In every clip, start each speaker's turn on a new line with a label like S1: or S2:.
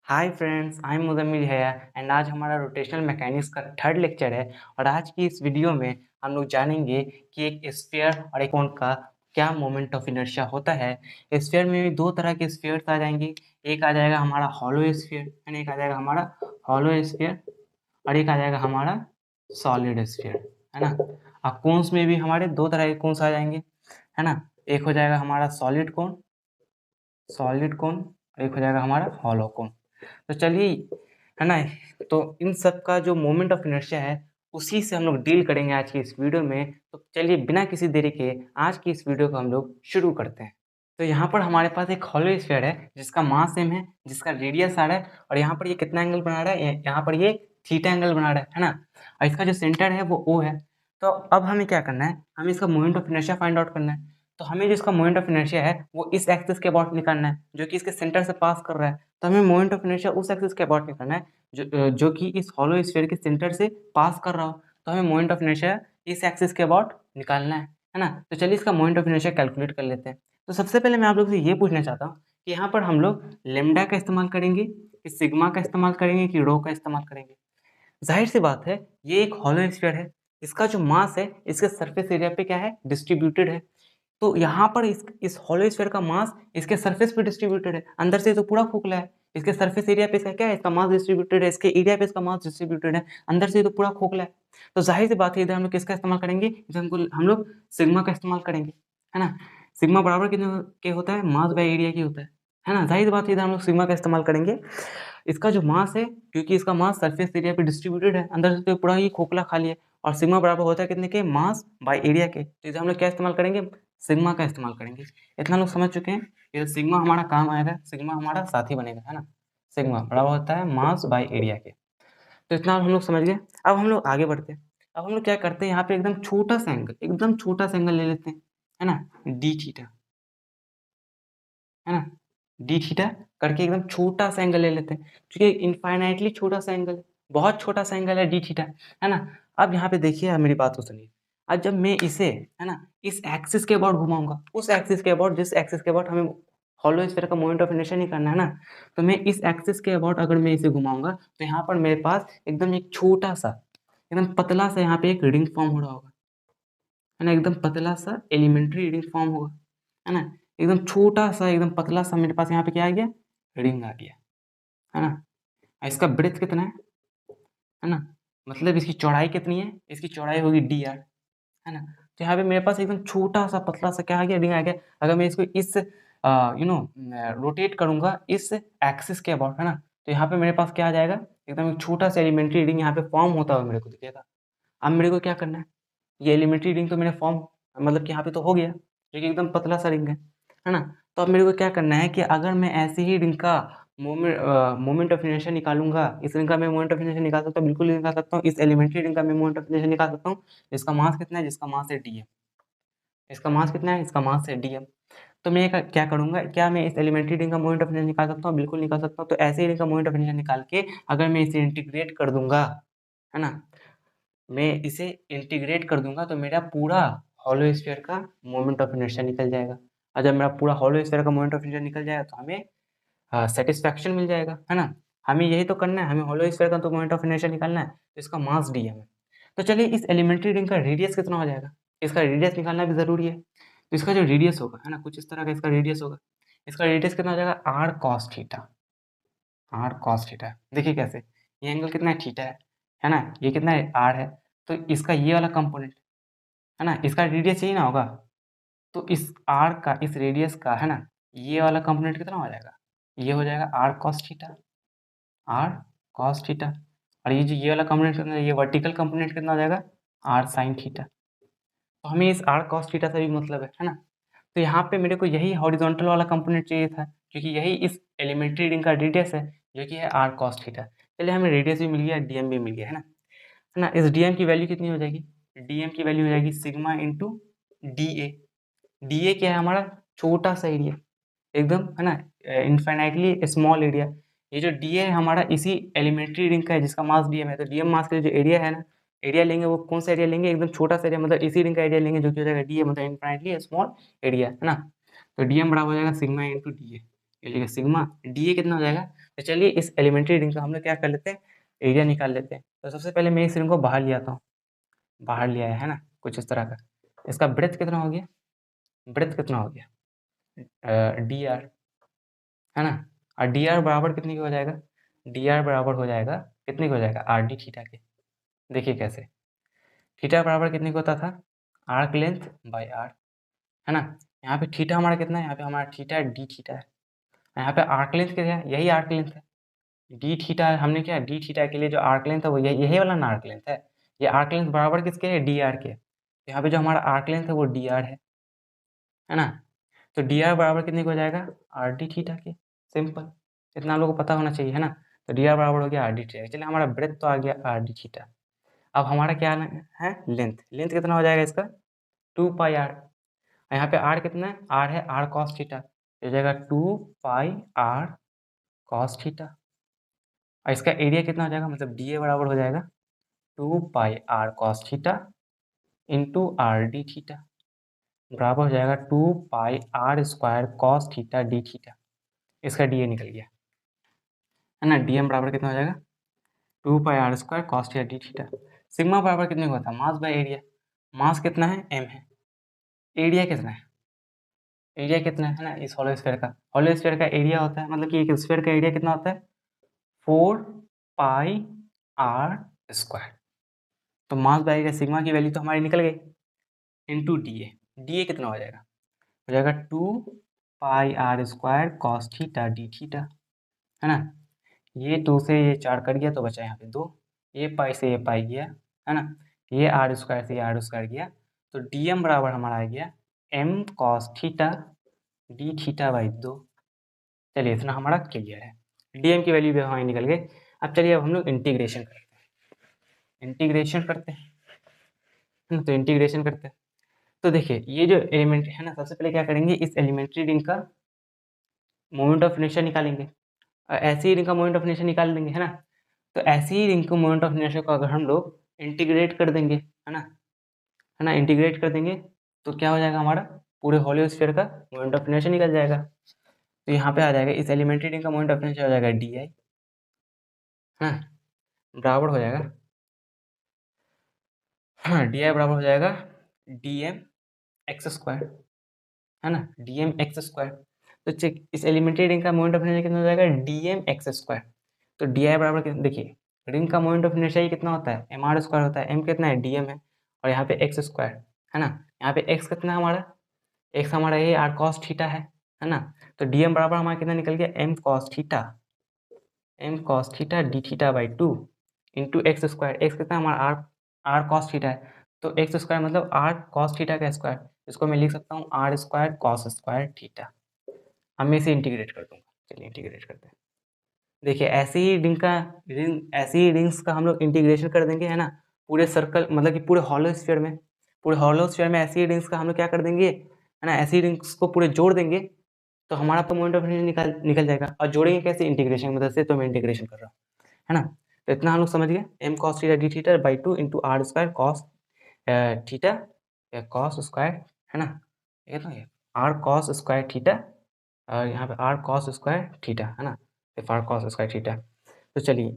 S1: Hi friends, I am Muzammil हैया and आज हमारा रोटेशनल मैकेनिक्स का थर्ड लेक्चर है। और आज की इस वीडियो में हम लोग जानेंगे कि एक स्फीयर और एक कोन का क्या मोमेंट ऑफ इनर्शिया होता है। स्फीयर में भी दो तरह के स्फीयर्स आ जाएंगे, एक आ जाएगा हमारा हॉलो स्फीयर एंड एक आ जाएगा हमारा हॉलो स्फीयर और एक आ जाएगा हमारा सॉलिड स्फीयर, है ना। और कोन्स में भी हमारे दो तरह के कोन्स आ जाएंगे, है ना। एक हो जाएगा हमारा सॉलिड कोन और एक हो जाएगा हमारा हॉलो कोन। तो चलिए, है ना, तो इन सब का जो मोमेंट ऑफ इनर्शिया है उसी से हम लोग डील करेंगे आज की इस वीडियो में। तो चलिए बिना किसी देरी के आज की इस वीडियो को हम लोग शुरू करते हैं। तो यहाँ पर हमारे पास एक हॉलो स्फीयर है जिसका मास m है, जिसका रेडियस r है और यहाँ पर ये कितना एंगल बना रहा है, यहाँ पर ये थीटा एंगल बना रहा है ना। और इसका जो सेंटर है वो O है। तो अब हमें क्या करना है, हमें इसका moment of inertia find out करना है। तो हमें जो इसका मोमेंट ऑफ इनर्शिया है वो इस एक्सिस के अबाउट निकालना है जो कि इसके सेंटर से पास कर रहा है। तो हमें मोमेंट ऑफ इनर्शिया उस एक्सिस के अबाउट निकालना है जो कि इस हॉलो स्फीयर के सेंटर से पास कर रहा हो। तो हमें मोमेंट ऑफ इनर्शिया इस एक्सिस के अबाउट निकालना है ना। तो चलिए इसका मोमेंट ऑफ इनर्शिया कैलकुलेट कर लेते हैं। तो सबसे पहले मैं आप लोग से ये पूछना चाहता हूँ कि यहाँ पर हम लोग लेमडा का इस्तेमाल करेंगे कि सिग्मा का इस्तेमाल करेंगे कि रो का इस्तेमाल करेंगे। जाहिर सी बात है, ये एक हॉलो स्फीयर है, इसका जो मास है इसके सरफेस एरिया पे क्या है, डिस्ट्रीब्यूटेड है। तो यहाँ पर इस हॉलो स्फीयर का मास इसके सरफेस पे डिस्ट्रीब्यूटेड है, अंदर से तो पूरा खोखला है। इसके सरफेस एरिया पे इसका क्या है, इसका मास डिस्ट्रीब्यूटेड है, इसके एरिया पे इसका मास डिस्ट्रीब्यूटेड है, अंदर से तो पूरा खोखला है। तो जाहिर सी बात है, इधर हम लोग किसका इस्तेमाल करेंगे, इधर हम लोग सिग्मा का इस्तेमाल करेंगे, है ना। सिग्मा बराबर कितने के होता है, मास बाय एरिया की होता है ना। जाहिर सी बात है, इधर हम लोग सिग्मा का इस्तेमाल करेंगे। इसका जो मास है, क्योंकि इसका मास सरफेस एरिया पे डिस्ट्रीब्यूटेड है, अंदर से तो पूरा ही खोखला खाली है, और सिग्मा बराबर होता है कितने के, मास बाय एरिया के। तो इधर हम लोग क्या इस्तेमाल करेंगे, सिग्मा का इस्तेमाल करेंगे। इतना लोग समझ चुके हैं, ये सिग्मा हमारा काम आएगा, सिग्मा हमारा साथी बनेगा, है ना। सिग्मा बराबर होता है मास बाय एरिया के। तो इतना हम लोग समझ गए। अब हम लोग आगे बढ़ते हैं। अब हम लोग क्या करते हैं, यहाँ पे एकदम छोटा सा एंगल, एकदम छोटा सा एंगल ले लेते हैं, है ना, डी थीटा, है ना। डी थीटा करके एकदम छोटा सा एंगल ले लेते हैं, क्योंकि इनफाइनाइटली छोटा सा एंगल है, बहुत छोटा सा एंगल है डी थीटा, है ना। अब यहाँ पे देखिए, अब मेरी बात को सुनिए। अब जब मैं इसे, है ना, इस एक्सिस के अबाउट घुमाऊंगा, उस एक्सिस के अबाउट, जिस एक्सिस के अबाउट हमें हॉलो स्फीयर का मोमेंट ऑफ इनर्शिया नहीं करना है ना, तो मैं इस एक्सिस के अबाउट अगर मैं इसे घुमाऊंगा तो यहाँ पर मेरे पास एकदम एक छोटा सा, एकदम पतला सा यहाँ पे एक रिंग फॉर्म हो रहा होगा, है ना। एकदम पतला सा एलिमेंट्री रिंग फॉर्म होगा, है ना। एकदम छोटा सा, एकदम पतला सा मेरे पास यहाँ पे क्या आ गया, रिंग आ गया, है ना। इसका ब्रेथ कितना है ना, मतलब इसकी चौड़ाई कितनी है, इसकी चौड़ाई होगी डी आर, है ना। तो यहाँ पे मेरे पास एकदम छोटा सा पतला सा क्या आ गया, रिंग आ गया। अगर मैं इसको इस रोटेट करूंगा इस एक्सिस के अबाउट, है ना, तो यहाँ पे मेरे पास क्या आ जाएगा, एकदम एक छोटा सा एलिमेंट्री रिंग यहाँ पे फॉर्म होता हुआ मेरे को दिखेगा। अब मेरे को क्या करना है, ये एलिमेंट्री रिंग तो मेरे फॉर्म, मतलब कि यहाँ पे तो हो गया, जो कि एकदम पतला सा रिंग है ना। तो अब मेरे को क्या करना है कि अगर मैं ऐसे ही रिंग का मोमेंट ऑफ इनर्शिया निकालूंगा, इस रिंग का मैं मोमेंट ऑफ इनर्शिया निकाल सकता हूँ, बिल्कुल निकाल सकता हूँ। इस एलिमेंट्री रिंग का मैं मोमेंट ऑफ इनर्शिया निकाल सकता हूँ, जिसका मास कितना है, जिसका मास है डीएम। इसका मास कितना है, इसका मास है डीएम। तो मैं क्या करूंगा, क्या मैं इस एलिमेंट्री रिंग का मोमेंट ऑफ इनर्शिया निकाल सकता हूँ, बिल्कुल निकाल सकता हूँ। तो ऐसे ही रिंग का मोमेंट ऑफ इनर्शिया निकाल के अगर मैं इसे इंटीग्रेट कर दूंगा, है ना, मैं इसे इंटीग्रेट कर दूंगा तो मेरा पूरा हॉलो स्फीयर का मोमेंट ऑफ इनर्शिया निकल जाएगा। और जब मेरा पूरा हॉलो स्फीयर का मोमेंट ऑफ इनर्शिया निकल जाएगा तो हमें सेटिस्फैक्शन मिल जाएगा, है ना। हमें यही तो करना है, हमें हॉलो स्फीयर का तो मोमेंट ऑफ इनर्शिया निकालना है, तो इसका मास डी है। तो चलिए, इस एलिमेंट्री रिंग का रेडियस कितना हो जाएगा, इसका रेडियस निकालना भी जरूरी है। तो इसका जो रेडियस होगा, है ना, कुछ इस तरह का इसका रेडियस होगा। इसका रेडियस कितना हो जाएगा, R cos theta. R cos theta, देखिए कैसे, ये एंगल कितना है, थीटा है ना, ये कितना है, आर है। तो इसका ये वाला कंपोनेंट, है ना, इसका रेडियस यही ना होगा, तो इस आर का, इस रेडियस का, है ना, ये वाला कंपोनेंट कितना हो जाएगा, ये हो जाएगा R cos theta. R cos theta. और ये जो ये वाला कंपोनेंट कितना है, ये वर्टिकल कंपोनेंट कितना हो जाएगा, आर साइन थीटा। तो हमें इस आर कॉस थीटा से भी मतलब है ना। तो यहाँ पे मेरे को यही हॉरिजॉन्टल वाला कंपोनेंट चाहिए था, क्योंकि यही इस एलिमेंट्री रिंग का रेडियस है, जो कि है आर कॉस थीटा। चलिए, हमें रेडियस भी मिल गया, डीएम भी मिल गया, है ना। इस डीएम की वैल्यू कितनी हो जाएगी, डीएम की वैल्यू हो जाएगी sigma into D A. D ए क्या है, हमारा छोटा सा एरिया, एकदम, है ना, इनफाइनाइटली स्मॉल एरिया। ये जो डी है हमारा इसी एलिमेंट्री रिंग का है, जिसका मास डीएम है। तो डीएम मास का जो एरिया है ना, एरिया लेंगे, वो कौन सा एरिया लेंगे, एकदम छोटा सा एरिया, मतलब इसी रिंग का एरिया लेंगे, जो कि हो जाएगा डीए, मतलब इनफाइनाइटली स्मॉल एरिया, है ना। तो डीएम बराबर हो जाएगा sigma into D A. Sigma D A कितना हो जाएगा, तो चलिए इस एलिमेंट्री रिंग का हम लोग क्या कर लेते हैं, एरिया निकाल लेते हैं। तो सबसे पहले मैं इस रिंग को बाहर ले आता हूँ, बाहर ले आया है ना, कुछ इस तरह का। इसका ब्रेथ कितना हो गया, ब्रेथ कितना हो गया डी आर, है ना। और डी आर बराबर कितने की हो जाएगा, डी आर बराबर हो जाएगा कितने की हो जाएगा, आर डी थीटा के। देखिए कैसे, थीटा बराबर कितने का होता था, आर्क लेंथ बाई आर, है ना। यहाँ पे थीटा हमारा कितना है, यहाँ पे हमारा थीटा डी थीटा है, यहाँ पे आर्क लेंथ क्या है, यही आर्क लेंथ है। डी थीटा हमने क्या, डी थीटा के लिए जो आर्क लेंथ है वो यही वाला ना आर्क लेंथ है। ये आर्क लेंथ बराबर किसके है, डी आर के। यहाँ पे जो हमारा आर्क लेंथ है वो डी आर है ना। तो डी आर बराबर कितने को हो जाएगा, आर डी थीटा के। सिंपल, इतना आप लोगों को पता होना चाहिए, है ना। तो डी आर बराबर हो गया आर डी थीटा। चलिए हमारा ब्रेथ तो आ गया आर डी थीटा। अब हमारा क्या है, लेंथ, लेंथ कितना हो जाएगा इसका, 2 पाई आर। यहाँ पे आर कितना है, आर है आर कॉस थीटा, हो जाएगा 2 पाई आर कॉस थीटा। और इसका एरिया कितना हो जाएगा, मतलब डी ए बराबर हो जाएगा 2 pi R cos theta into R D theta, बराबर हो जाएगा 2 pi R square cos theta D theta. इसका डी ए निकल गया, है ना। डी एम बराबर कितना हो जाएगा, 2 pi R square cos theta D theta. Sigma बराबर कितने का होता है, मास बाय एरिया। मास कितना है, एम है। एरिया कितना है, एरिया कितना है ना, इस हॉलो स्फीयर का, हॉलो स्फीयर का एरिया होता है, मतलब कि एक स्फीयर का एरिया कितना होता है, 4 पाई आर स्क्वायर। तो मास बाय एरिया सिग्मा की वैल्यू तो हमारी निकल गई, into D A. D A कितना हो जाएगा, हो जाएगा 2 pi R square cos theta D theta, है ना। ये 2 से ये 4 कट गया तो बचा यहाँ पे 2, ये पाई से ये पाई गया, है ना। ये आर स्क्वायर से ये आर स्क्वायर गया, तो डी एम बराबर हमारा आ गया M cos theta D theta by 2। चलिए इतना हमारा क्लियर है, डी एम की वैल्यू भी हमारी निकल गई। अब चलिए अब हम लोग इंटीग्रेशन करते हैं, इंटीग्रेशन करते हैं, है ना। तो इंटीग्रेशन करते हैं, तो देखिए ये जो एलिमेंट है ना, सबसे पहले क्या करेंगे, इस एलिमेंट्री रिंग का मोमेंट ऑफ इनर्शिया निकालेंगे। ऐसी ही रिंग का मोमेंट ऑफ इनर्शिया निकाल देंगे, है ना। तो ऐसी ही रिंग को मोमेंट ऑफ इनर्शिया को अगर हम लोग इंटीग्रेट कर देंगे, है ना, इंटीग्रेट कर देंगे तो क्या हो जाएगा, हमारा पूरे हॉलो स्फीयर का मोमेंट ऑफ इनर्शिया निकल जाएगा। तो यहाँ पे आ जाएगा, इस एलिमेंट्री रिंग का मोमेंट ऑफ इनर्शिया हो जाएगा डी आई, है ना, बराबर हो जाएगा, हाँ डी आई बराबर हो जाएगा डी एम एक्स स्क्वायर, है ना, डी एम एक्स स्क्वायर। तो चेक, इस एलिमेंट्री रिंग का मोमेंट ऑफ इनर्शिया कितना हो जाएगा, डी एम एक्स स्क्वायर। तो डी आई बराबर देखिए, रिंग का मोमेंट ऑफ इनर्शिया कितना होता है, एम आर स्क्वायर होता है, एम कितना है, डी एम है, और यहाँ पे एक्स स्क्वायर, है ना। यहाँ पे एक्स कितना है हमारा, एक्स हमारा ये आर कॉस थीटा है ना। तो डी एम बराबर हमारा कितना निकल गया, M cos theta D theta by 2 into X square. X कितना हमारा आर कॉस थीटा है, तो एक्स स्क्वायर मतलब आर कॉस थीटा का स्क्वायर, इसको मैं लिख सकता हूँ R square cos square theta. अब मैं इसे इंटीग्रेट कर दूंगा, चलिए इंटीग्रेट करते हैं। देखिए ऐसे ही रिंग्स का हम लोग इंटीग्रेशन कर देंगे, है ना, पूरे सर्कल, मतलब कि पूरे हॉलो स्फीयर में, पूरे हॉलो स्फीयर में ऐसी ही रिंग्स का हम लोग क्या कर देंगे, है ना, ऐसी रिंग्स को पूरे जोड़ देंगे, तो हमारा तो मोमेंट ऑफ इनर्शिया निकल जाएगा। और जोड़ेंगे कैसे, इंटीग्रेशन की मदद से, तो मैं इंटीग्रेशन कर रहा हूँ, है ना। तो इतना हम लोग समझ गए, M cos theta D theta by 2 into R square cos theta cos square, है ना, ये तो आर कॉस स्क्वायर थीटा, और यहाँ पे आर कॉस स्क्वायर थीटा, है ना, if R cos square theta. तो चलिए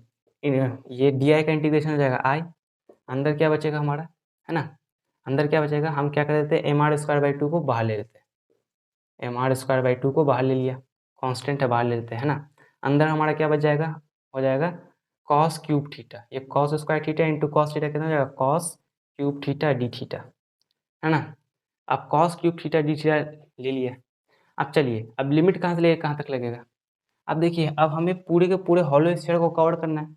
S1: ये डी आई का इंटीग्रेशन हो जाएगा आई, अंदर क्या बचेगा हमारा, है ना, अंदर क्या बचेगा, हम क्या कर देते हैं, एम आर स्क्वायर बाई 2 को बाहर ले लेते हैं, एम आर स्क्वायर बाई 2 को बाहर ले लिया, कांस्टेंट है बाहर ले लेते हैं, है ना। अंदर हमारा क्या बच जाएगा, हो जाएगा कॉस क्यूब थीटा, ये cos square theta into cos theta कितना हो जाएगा, cos cube theta D theta, है ना। अब cos cube theta D theta ले लिया। अब चलिए, अब लिमिट कहाँ से लेके कहाँ तक लगेगा। अब देखिए, अब हमें पूरे के पूरे हॉलो स्फीयर को कवर करना है,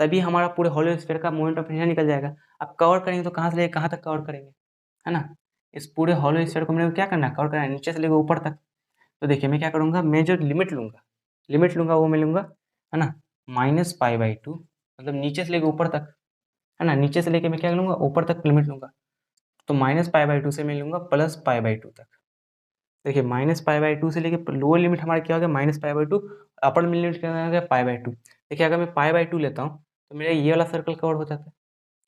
S1: तभी हमारा पूरे हॉलो स्फीयर का मोमेंट ऑफ इनर्शिया निकल जाएगा। अब कवर करेंगे तो कहाँ से लेके कहाँ तक कवर करेंगे, है ना। इस पूरे हॉलो स्फीयर को मेरे को क्या करना है, कवर करना है, नीचे से लेकर ऊपर तक। तो देखिए मैं क्या करूँगा, मैं जो लिमिट लूँगा वो मैं लूँगा, है ना, -π/2, मतलब नीचे से लेकर ऊपर तक, है ना, नीचे से लेके मैं क्या लूँगा, ऊपर तक लिमिट लूँगा। तो -π/2 से मैं लूँगा +π/2 तक। देखिए -π/2 से लेके लोअर लिमिट हमारा क्या हो गया, -π/2, अपर लिमिट क्या हो गया, π/2। देखिए अगर मैं π/2 लेता हूँ तो मेरा ये वाला सर्कल कवर हो जाता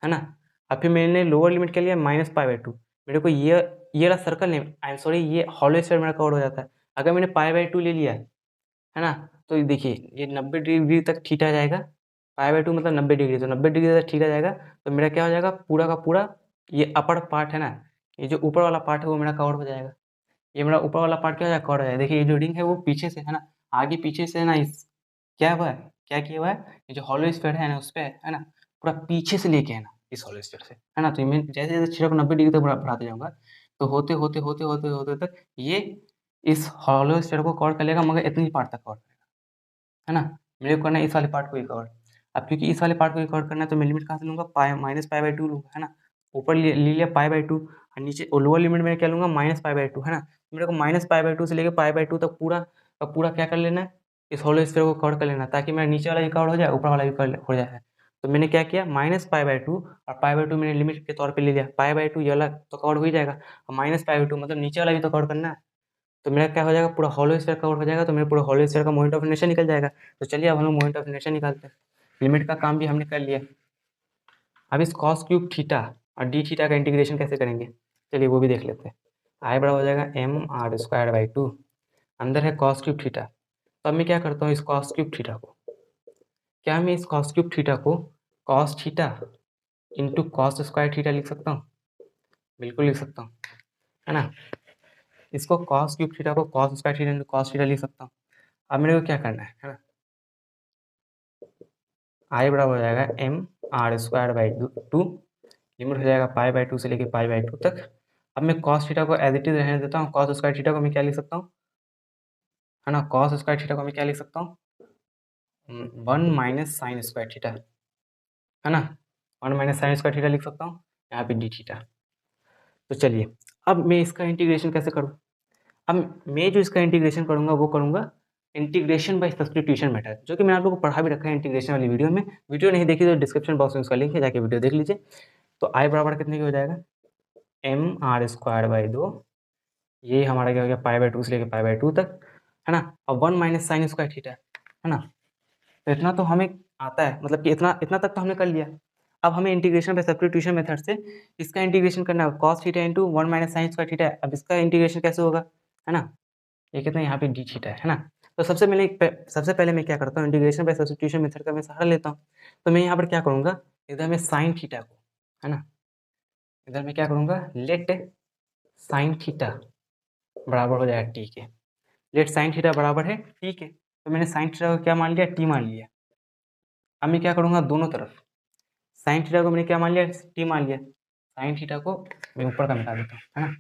S1: है ना। अब फिर मैंने लोअर लिमिट क्या लिया, -π/2, मेरे को ये वाला सर्कल नहीं, आई एम सॉरी, ये हॉलो स्फीयर मेरा कवर हो जाता है। अगर मैंने π/2 ले लिया, है ना, तो देखिए ये 90 डिग्री तक थीटा जाएगा, π/2 मतलब 90 डिग्री, तो 90 डिग्री तक थीटा जाएगा तो मेरा क्या हो जाएगा, पूरा का पूरा ये अपर पार्ट है ना, ये जो ऊपर वाला पार्ट है वो मेरा कवर हो जाएगा। ये मेरा ऊपर वाला पार्ट क्या हो जाएगा, कवर हो जाएगा। देखिए ये जो रिंग है वो पीछे से है ना, आगे पीछे से है ना, इस क्या हुआ है, क्या किया हुआ है, ये जो हॉलो स्फीयर है ना उस पे है ना, पूरा पीछे से लेके है ना इस हॉलो स्फीयर से, है ना। तो मैं जैसे जैसे थीटा को 90 डिग्री तक बढ़ाते जाऊंगा तो होते होते होते होते होते तक ये इस हॉलो स्फीयर को कवर कर लेगा, मगर इतनी पार्ट तक कवर करेगा, है ना। मेरे को करना है इस वाले पार्ट को ही कवर। अब क्योंकि इस वाले पार्ट को ही कवर करना है तो मैं लिमिट कहाँ से लूंगा, पाई माइनस π/2 लूंगा, है ना। ऊपर ले लिया π/2 और नीचे लोअर लिमिट में क्या लूंगा, माइनस π/2, है ना। मेरे को माइनस π/2 से लेकर π/2 तक पूरा का पूरा क्या कर लेना है, इस होलो स्फीयर को कवर कर लेना है, ताकि मेरा नीचे वाला भी कवर हो जाए, ऊपर वाला भी कवर हो जाए। तो मैंने क्या किया, माइनस π/2 और π/2 मैंने लिमिट के तौर पे ले लिया, π/2 ये वाला तो कवर हो ही जाएगा, और माइनस π/2 मतलब नीचे वाला भी तो कवर करना है। तो मेरा क्या हो जाएगा, पूरा हॉलो स्फीयर कवर हो जाएगा, तो मेरा पूरा हॉलो स्फीयर का मोमेंट ऑफ इनर्शिया निकल जाएगा। तो चलिए अब हम लोग मोमेंट ऑफ इनर्शिया निकालते हैं। लिमिट का काम भी हमने कर लिया। अब इस कॉस क्यूब थीटा और डी थीटा का इंटीग्रेशन कैसे करेंगे, चलिए वो भी देख लेते हैं। आई बराबर हो जाएगा mr²/2, अंदर है कॉस क्यूब थीटा। तो अब मैं क्या करता हूँ, इस कॉस क्यूब थीटा को, क्या मैं इस कॉस क्यूब थीटा को cos theta into cos square theta लिख सकता हूँ, बिल्कुल लिख सकता हूँ, है ना। इसको कॉस क्यूब थीटा को cos square theta into cos theta लिख सकता हूँ। अब मेरे को क्या करना है ना, आई बराबर हो जाएगा mr²/2, लिमिट हो जाएगा π/2 से लेके π/2 तक। अब मैं कॉस थीटा को एज इट इज रहने देता हूँ, कॉस स्क्वायर थीटा को मैं क्या लिख सकता हूँ, है ना, कॉस स्क्वायर थीटा को मैं क्या लिख सकता हूँ, 1 माइनस साइन स्क्वायर थीटा, है ना, 1 माइनस साइन स्क्वायर थीटा लिख सकता हूँ, यहाँ पे डी थीटा। तो चलिए अब मैं इसका इंटीग्रेशन कैसे करूँ। अब मैं जो इसका इंटीग्रेशन करूँगा वो करूँगा इंटीग्रेशन बाय सब्स्टिट्यूशन मेथड, जो कि मैंने आप लोगों को पढ़ा भी रखा है इंटीग्रेशन वाली वीडियो में। वीडियो नहीं देखी तो डिस्क्रिप्शन बॉक्स में उसका लिंक है, जाके वीडियो देख लीजिए। तो आई बराबर कितने की हो जाएगा, mr²/2, ये हमारा क्या हो गया, π/2 से लेकर π/2 तक, है ना। और 1 माइनस साइन स्क्वायर थीटा, है ना। तो इतना तो हमें आता है, मतलब कि इतना इतना तक तो हमने कर लिया। अब हमें इंटीग्रेशन बाय सब्स्टिट्यूशन मेथड से इसका इंटीग्रेशन करना है, cos theta into 1 minus sine square theta. अब इसका इंटीग्रेशन कैसे होगा, है ना, ये कितना यहाँ पे डी थीटा है ना। तो सबसे पहले मैं क्या करता हूँ, इंटीग्रेशन बाय सब्स्टिट्यूशन मेथड का मैं सहारा लेता हूँ। तो मैं यहाँ पर क्या करूँगा, इधर मैं साइन थीटा को, है ना, इधर मैं क्या करूँगा, लेट साइन थीटा बराबर हो जाएगा टी के। लेट साइन थीटा बराबर है टी के, तो मैंने साइन थीटा को क्या मान लिया, टी मान लिया। अब मैं क्या करूँगा, दोनों तरफ साइन थीटा को मैंने क्या मान लिया, टी मान लिया। साइन थीटा को मैं ऊपर का मिटा देता हूँ, है ना।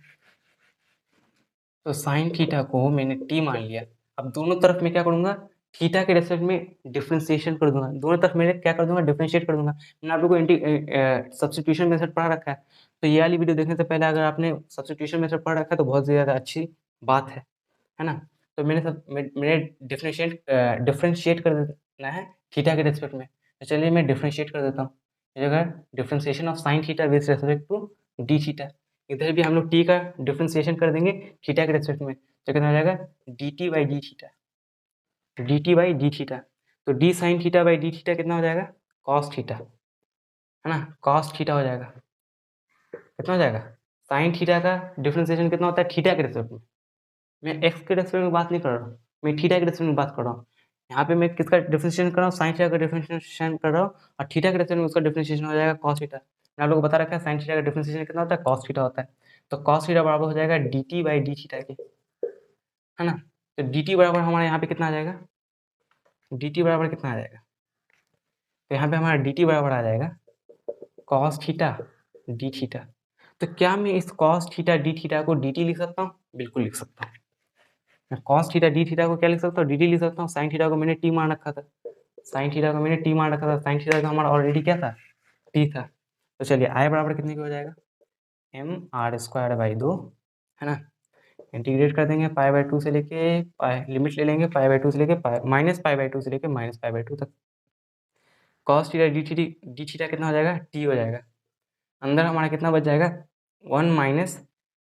S1: तो साइन थीटा को मैंने टी मान लिया। अब दोनों तरफ मैं क्या करूँगा, थीटा के रेस्पेक्ट में डिफरेंशिएशन कर दूंगा, दोनों तरफ मैं क्या कर दूंगा, डिफरेंशिएट कर दूंगा। मैंने आप लोगों को सब्स्टिट्यूशन मेथड पढ़ा रखा है, तो ये वाली वीडियो देखने से पहले अगर आपने सब्स्टिट्यूशन मेथड पढ़ रखा है तो बहुत ज़्यादा अच्छी बात है ना। तो मैंने डिफरेंशिएट कर देना है थीटा के रेस्पेक्ट में। तो चलिए मैं डिफरेंशिएट कर देता हूँ। इस जगह differentiation of sine theta with respect to D theta, इधर भी हम लोग टी का डिफरेंशिएशन कर देंगे थीटा के रेस्पेक्ट में, तो कितना हो जाएगा, D T by D theta, D T by D theta. तो D sine theta by D theta कितना हो जाएगा, कॉस थीटा, है ना, कॉस थीटा हो जाएगा। कितना हो जाएगा, साइन थीटा का डिफरेंशिएशन कितना होता है थीटा के रेस्पेक्ट में। मैं एक्स के रेस्पेक्ट में बात नहीं कर रहा हूँ, मैं थीटा के रेस्पेक्ट में बात कर रहा हूँ। यहाँ पे मैं किसका डिफरेंशिएशन कर रहा हूँ, साइन थीटा का डिफरेंशिएशन कर रहा हूँ, और थीटा के रेस्पेक्ट में उसका डिफरेंशिएशन हो जाएगा कॉस थीटा। मैंने आप लोगों को बता रखा है साइन थीटा का डिफरेंशिएशन कितना होता है, कॉस थीटा होता है। तो कॉस थीटा बराबर हो जाएगा D T by D theta के, है ना। तो डी टी बराबर हमारे यहाँ पे कितना आ जाएगा, डी टी बराबर कितना आ जाएगा, तो यहाँ पे हमारा डी टी बराबर आ जाएगा कॉस थीटा डी थीटा। तो क्या मैं इस कॉस थीटा डी थीटा को डी टी लिख सकता हूँ, बिल्कुल लिख सकता हूँ। मैं कॉस थीटा डी थीटा को क्या लिख सकता हूँ, डी टी लिख सकता हूँ। साइन थीटा को मैंने टी मान रखा था, साइन थीटा को मैंने टी मान रखा था, साइन थीटा का हमारा ऑलरेडी क्या था, टी था। तो चलिए आई बराबर कितने की हो जाएगा, mr²/2, है ना। इंटीग्रेट कर देंगे π/2 से लेके लिमिट ले लेंगे π/2 से लेके माइनस π/2 से लेके माइनस π/2 तक। कॉस थीटा डी थीटा कितना हो जाएगा, टी हो जाएगा। अंदर हमारा कितना बच जाएगा, 1 minus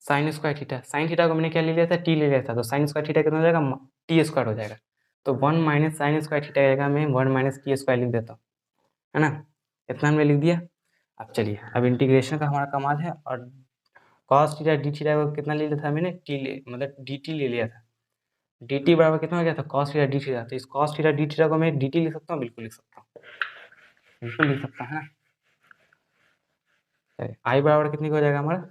S1: sine square theta. Sine theta को मैंने क्या ले लिया था, टी ले लिया था, तो साइन स्क्वायर थीटा कितना हो जाएगा, टी स्क्वायर हो जाएगा। तो 1 माइनस साइन स्क्वायर थीटा की जगह मैं 1 माइनस टी स्क्वायर लिख देता हूँ, है ना। इतना हमने लिख दिया। अब चलिए, अब इंटीग्रेशन का हमारा कमाल है, और कॉस थीटा डी थीटा को कितना ले लिया था मैंने, मतलब डी टी ले लिया था। डी टी बराबर कितना हो गया था, कॉस थीटा डी थीटा। तो इस कॉस थीटा डी थीटा को मैं डी टी लिख सकता हूँ, बिल्कुल लिख सकता हूँ, बिल्कुल लिख सकता है ना। आई बराबर कितने का हो जाएगा हमारा,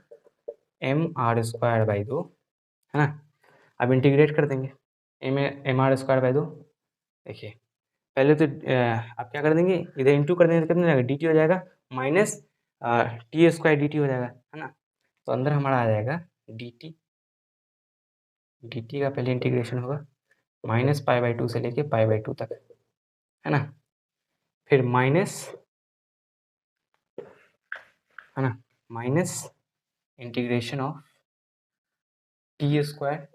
S1: एम आर स्क्वायर बाई 2, है ना। अब इंटीग्रेट कर देंगे, एम आर स्क्वायर बाई 2। देखिए पहले तो आप क्या कर देंगे, इधर इंटू कर देंगे तो कितना हो जाएगा, डी टी हो जाएगा minus T square D T हो जाएगा, है ना। तो अंदर हमारा आ जाएगा डी टी, डी टी का पहले इंटीग्रेशन होगा माइनस पाई बाई 2 से लेके पाई बाई 2 तक, है ना। फिर माइनस, है ना, minus integration of T square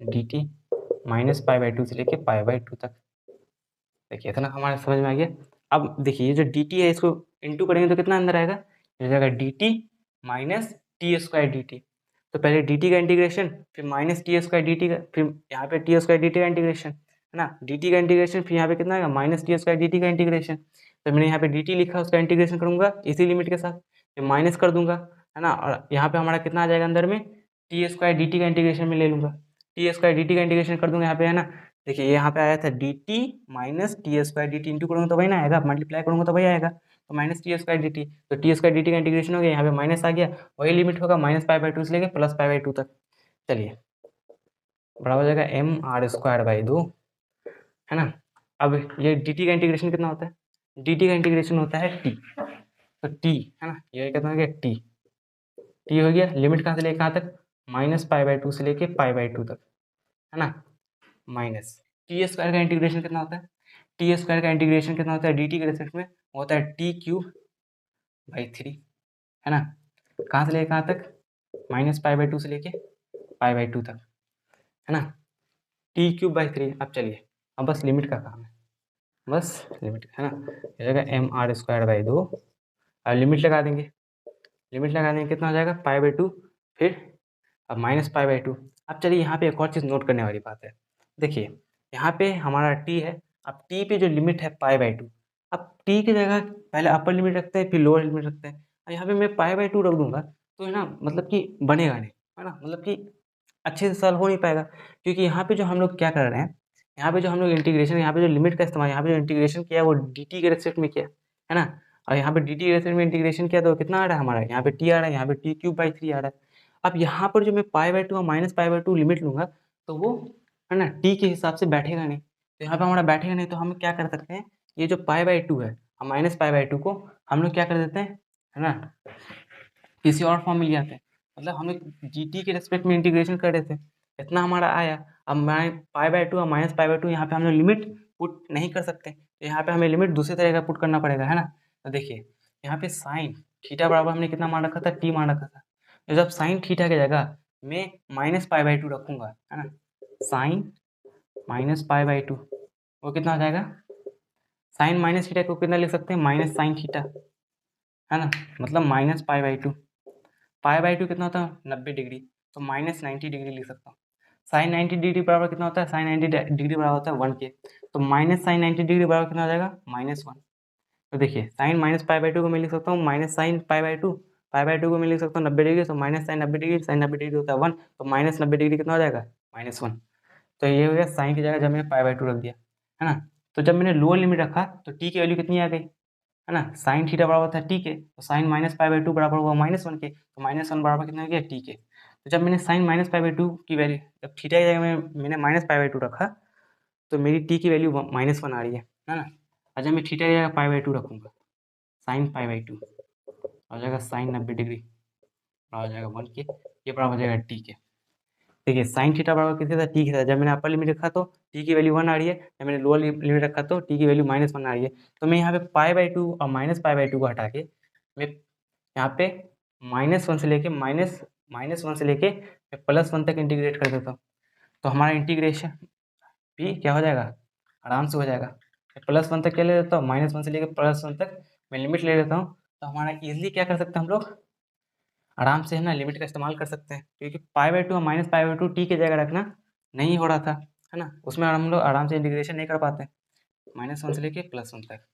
S1: D T minus pi by 2 से लेके पाई बाई 2 तक। देखिए इतना हमारे समझ में आ गया। अब देखिए ये जो डी टी है इसको इंटू करेंगे तो कितना अंदर आएगा, हो जाएगा D T minus T square D T. तो पहले डी टी का इंटीग्रेशन, फिर minus T square D T का, फिर यहाँ पे टी स्क्वायर डी टी का इंटीग्रेशन, है ना। डी टी का इंटीग्रेशन, फिर यहाँ पे कितना आएगा, minus T square D T का इंटीग्रेशन। तो मैंने यहाँ पे डी टी लिखा, उसका इंटीग्रेशन करूँगा इसी लिमिट के साथ, फिर माइनस कर दूंगा, है ना। और यहाँ पे हमारा कितना आ जाएगा अंदर में, टी स्क्वायर डी टी का इंटीग्रेशन में ले लूँगा, टी स्क्वायर डी टी का इंटीग्रेशन कर दूंगा यहाँ पे, है ना। देखिए यहाँ पे आया था D T minus T square D T, into करूँगा तो वही ना आएगा, मल्टीप्लाई करूँगा तो वही आएगा, तो minus T square D T. तो टी स्क्वायर डी टी का इंटीग्रेशन हो गया, यहाँ पे माइनस आ गया, वही लिमिट होगा माइनस पाई बाई 2 से लेके प्लस पाई बाई 2 तक। चलिए बराबर हो जाएगा एम आर स्क्वायर बाई 2, है ना। अब ये डी टी का इंटीग्रेशन कितना होता है, डी टी का इंटीग्रेशन होता है टी, तो टी, है ना, ये कितना हो गया टी, टी हो गया, लिमिट कहाँ से लेके कहाँ तक, माइनस पाई बाई 2 से लेके पाई बाई 2 तक, है ना। माइनस टी स्क्वायर का इंटीग्रेशन कितना होता है, टी स्क्वायर का इंटीग्रेशन कितना होता है डी टी के रेस्पेक्ट में, होता है टी क्यूब बाई 3, है ना। कहाँ से लेके कहाँ तक, माइनस पाई बाई 2 से लेके पाई बाई 2 तक, है ना, टी क्यूब बाई 3। अब चलिए अब बस लिमिट का काम है, बस लिमिट, है ना। हो जाएगा एम आर स्क्वायर बाई 2, अब लिमिट लगा देंगे, लिमिट लगा देंगे कितना हो जाएगा, पाई बाई 2, फिर अब माइनस पाई बाई 2। अब चलिए यहाँ पे एक और चीज़ नोट करने वाली बात है। देखिए यहाँ पे हमारा टी है, अब टी पे जो लिमिट है पाई बाई 2, अब टी की जगह पहले अपर लिमिट रखते हैं फिर लोअर लिमिट रखते हैं, और यहाँ पे मैं पाई बाई 2 रख दूंगा तो है ना, मतलब कि बनेगा नहीं, है ना, मतलब कि अच्छे से सॉल्व हो नहीं पाएगा। क्योंकि यहाँ पे जो हम लोग क्या कर रहे हैं, यहाँ पे जो हम लोग इंटीग्रेशन, यहाँ पे जो लिमिट का इस्तेमाल, यहाँ पे जो इंटीग्रेशन किया है वो डी टी के रेस्पेक्ट में किया, है ना। और यहाँ पे डी टी के रेस्पेक्ट में इंटीग्रेशन किया तो कितना आ रहा है हमारा, यहाँ पे टी आ रहा है, यहाँ पे टी क्यूब बाई 3 आ रहा है। अब यहाँ पर जो मैं पाई बाई 2 और माइनस पाई बाई 2 लिमिट लूँगा तो वो, है ना, टी के हिसाब से बैठेगा नहीं, तो यहाँ पे हमारा बैठेगा नहीं, तो हम क्या कर सकते हैं, ये जो पाई बाई 2 है और माइनस पाई बाई 2 को हम लोग क्या कर देते हैं, है ना, किसी और फॉर्म में ले आते हैं। मतलब हम लोग जी टी के रेस्पेक्ट में इंटीग्रेशन कर रहे थे, इतना हमारा आया। अब मैं पाई बाई 2 और माइनस पाई बाई 2 यहाँ पे हम लोग लिमिट पुट नहीं कर सकते, तो यहाँ पे हमें लिमिट दूसरे तरह का पुट करना पड़ेगा, है ना। तो देखिए यहाँ पे साइन थीटा बराबर हमने कितना मान रखा था, टी मान रखा था। तो जब साइन थीटा की जगह मैं माइनस पाई बाई 2 रखूँगा, है ना, साइन माइनस पाई बाई 2, वो कितना हो जाएगा, साइन माइनस थीटा को कितना लिख सकते हैं, माइनस साइन थीटा, है ना, मतलब minus pi by 2। Pi by 2 कितना होता है, 90 डिग्री, तो माइनस 90 डिग्री लिख सकता हूँ। साइन 90 डिग्री बराबर कितना होता है, साइन 90 डिग्री बराबर होता है 1 के, तो माइनस साइन 90 डिग्री बराबर कितना हो जाएगा, -1। तो देखिए साइन माइनस पाई बाई 2 को मैं लिख सकता हूँ minus sine pi by 2, pi by 2 को मैं लिख सकता हूँ 90 डिग्री, तो minus sine 90 degree, sine 90 degree होता है 1, तो माइनस 90 डिग्री कितना हो जाएगा, -1। तो ये हो गया साइन की जगह जब मैंने पाई बाई 2 रख दिया, है ना। तो जब मैंने लोअर लिमिट रखा तो टी की वैल्यू कितनी आ गई, है ना, साइन थीटा बराबर था टी के, तो साइन माइनस पाई बाई 2 बराबर हुआ -1 के, तो -1 बराबर कितना हो गया, टी के। तो जब मैंने साइन माइनस पाई बाई 2 की वैल्यू, जब थीटा की जगह में मैंने माइनस पाई बाई 2 रखा तो मेरी टी की वैल्यू -1 आ रही है ना। और जब मैं थीटा की जगह पाई बाई 2 रखूँगा, साइन पाई बाई 2 हो जाएगा साइन 90 डिग्री, बराबर हो जाएगा 1 के, ये बराबर हो जाएगा टी के। देखिए साइन थीटा बराबर कितने था, टी के था। जब मैंने अपर लिमिट रखा तो टी की वैल्यू 1 आ रही है, जब मैंने लोअर लिमिट रखा तो टी की वैल्यू -1 आ रही है। तो मैं यहाँ पे पाई बाई 2 और माइनस पाई बाई 2 को हटा के मैं यहाँ पे -1 से लेके -1 से लेके मैं +1 तक इंटीग्रेट कर देता हूँ, तो हमारा इंटीग्रेशन भी क्या हो जाएगा, आराम से हो जाएगा। +1 तक क्या ले लेता हूँ, -1 से लेके +1 तक मैं लिमिट ले लेता हूँ, तो हमारा ईजिली क्या कर सकते हैं हम लोग, आराम से, है ना, लिमिट का इस्तेमाल कर सकते हैं। क्योंकि पाई बाई 2 और माइनस पाई बाई 2 टी की जगह रखना नहीं हो रहा था, है ना, उसमें हम लोग आराम से इंटीग्रेशन नहीं कर पाते, -1 से लेके +1 तक।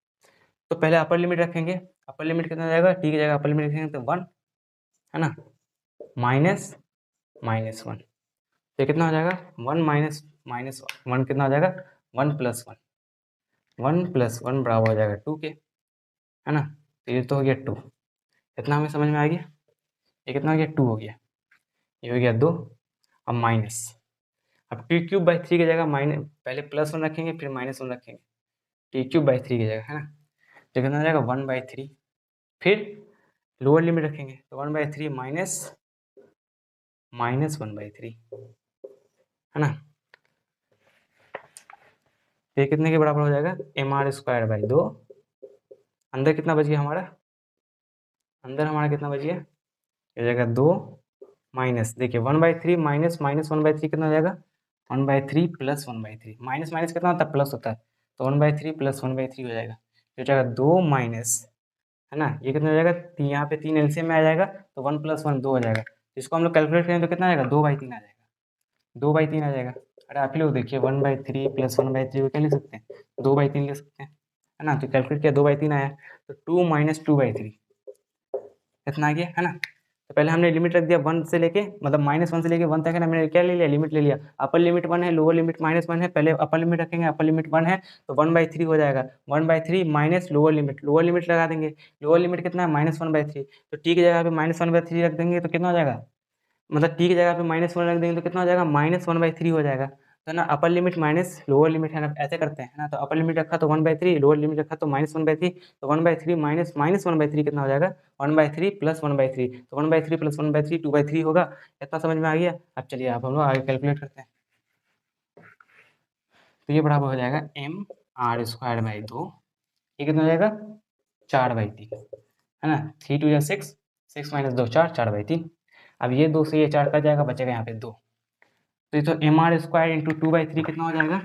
S1: तो पहले अपर लिमिट रखेंगे, अपर लिमिट कितना जाएगा, टी की जगह अपर लिमिट रखेंगे तो 1, है ना, माइनस -1, तो कितना हो जाएगा 1 माइनस माइनस वन कितना हो जाएगा, 1+1, 1+1 बराबर हो जाएगा 2 के, है ना। तो ये तो हो गया 2, इतना हमें समझ में आ गया। ये कितना हो गया, 2 हो गया, ये हो गया 2। अब माइनस, अब t³/3 की जगह माइनस, पहले +1 रखेंगे फिर -1 रखेंगे, t³/3 की जगह, है ना। तो कितना हो जाएगा 1/3, फिर लोअर लिमिट रखेंगे तो 1/3 माइनस 1/3, है ना। तो ये कितने के बराबर हो जाएगा, mr²/2। अंदर कितना बच गया हमारा, अंदर हमारा कितना बच गया, ये जाएगा 2 माइनस, देखिए 1/3 माइनस 1/3 कितना हो जाएगा, 1/3 प्लस 1/3, माइनस माइनस कितना होता है, प्लस होता है, तो 1/3 प्लस 1/3 हो जाएगा, ये जाएगा 2 माइनस, है ना। ये कितना हो जाएगा, यहाँ पे 3 एलसीएम में आ जाएगा तो 1 + 1 2 हो जाएगा। इसको हम लोग कैलकुलेट करें तो कितना आएगा, 2/3 आ जाएगा, 2/3 आ जाएगा। अरे आप ही लोग देखिए 1/3 प्लस 1/3 को क्या लिख सकते हैं, 2/3 लिख सकते हैं, है ना। तो कैलकुलेट किया 2/3 आया, तो 2 माइनस 2/3 इतना आ गया, है ना। तो पहले हमने लिमिट रख दिया 1 से लेके, मतलब -1 से लेके 1 तक, है ना। मैंने क्या ले लिया, लिमिट ले लिया। अपर लिमिट 1 है, लोअर लिमिट -1 है। पहले अपर लिमिट रखेंगे, अपर लिमिट 1 है तो 1/3 हो जाएगा, 1/3 माइनस लोअर लिमिट लगा देंगे। लोअर लिमिट कितना है, -1/3, तो टी की जगह पे -1/3 रख देंगे तो कितना हो जाएगा, मतलब टी की जगह पे -1 रख देंगे तो कितना हो जाएगा, -1/3 हो जाएगा। तो ना upper limit minus lower limit, है ना, ऐसे करते हैं, है ना। तो अपर लिमिट रखा तो 1/3, लोअर लिमिट रखा तो -1/3, तो 1/3 माइनस 1/3 कितना हो जाएगा, 1/3 प्लस 1/3, तो 1/3 प्लस 1/3 2/3 होगा। इतना समझ में आ गया। अब चलिए आप हम लोग आगे कैलकुलेट करते हैं। तो ये बराबर हो जाएगा mr²/2, ये कितना हो जाएगा, 4/3, है ना। 3 2 6, 6 - 2 4, 4/3। अब ये 2 से ये 4 कट जाएगा, बचेगा यहाँ पे 2, तो ये तो mr² इंटू 2/3 कितना हो जाएगा,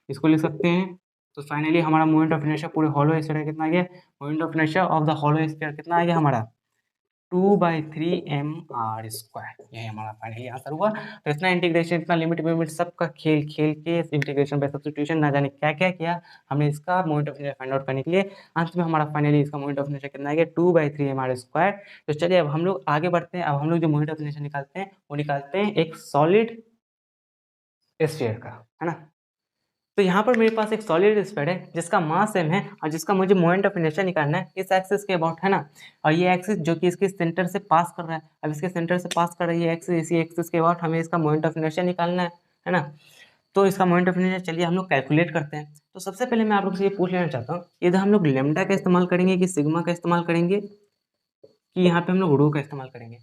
S1: इसको लिख सकते हैं। तो फाइनली हमारा मोमेंट ऑफ इनर्शिया पूरे हॉलो स्फीयर का कितना आ गया, moment of inertia of the hollow sphere कितना आ गया हमारा, 2/3 mr²। यही हमारा फाइनली आंसर हुआ। तो इतना इंटीग्रेशन, इतना लिमिट विमिट सबका खेल खेल के इंटीग्रेशन बाय सब्स्टिट्यूशन ना जाने क्या क्या किया हमने इसका moment of inertia find out करने के लिए। अंत में हमारा फाइनली इसका मोमेंट ऑफ इनर्शिया कितना आ गया, 2/3 mr²। तो चलिए अब हम लोग आगे बढ़ते हैं। अब हम लोग जो मोमेंट ऑफ इनर्शिया निकालते हैं वो निकालते हैं एक सॉलिड स्फीयर का, है ना। तो यहाँ पर मेरे पास एक सॉलिड स्फीयर है जिसका मास m है और जिसका मुझे मोमेंट ऑफ इनर्शिया निकालना है इस एक्सिस के अबाउट, है ना। और ये एक्सिस जो कि इसके सेंटर से पास कर रहा है, अब इसके सेंटर से पास कर रही है एक्सिस, इसी एक्सिस के अबाउट हमें इसका मोमेंट ऑफ इनर्शिया निकालना है ना। तो इसका मोमेंट ऑफ इनर्शिया चलिए हम लोग कैलकुलेट करते हैं। तो सबसे पहले मैं आप लोग से ये पूछ लेना चाहता हूँ, इधर हम लोग लेमडा का इस्तेमाल करेंगे कि सिग्मा का इस्तेमाल करेंगे कि यहाँ पे हम लोग रो का इस्तेमाल करेंगे।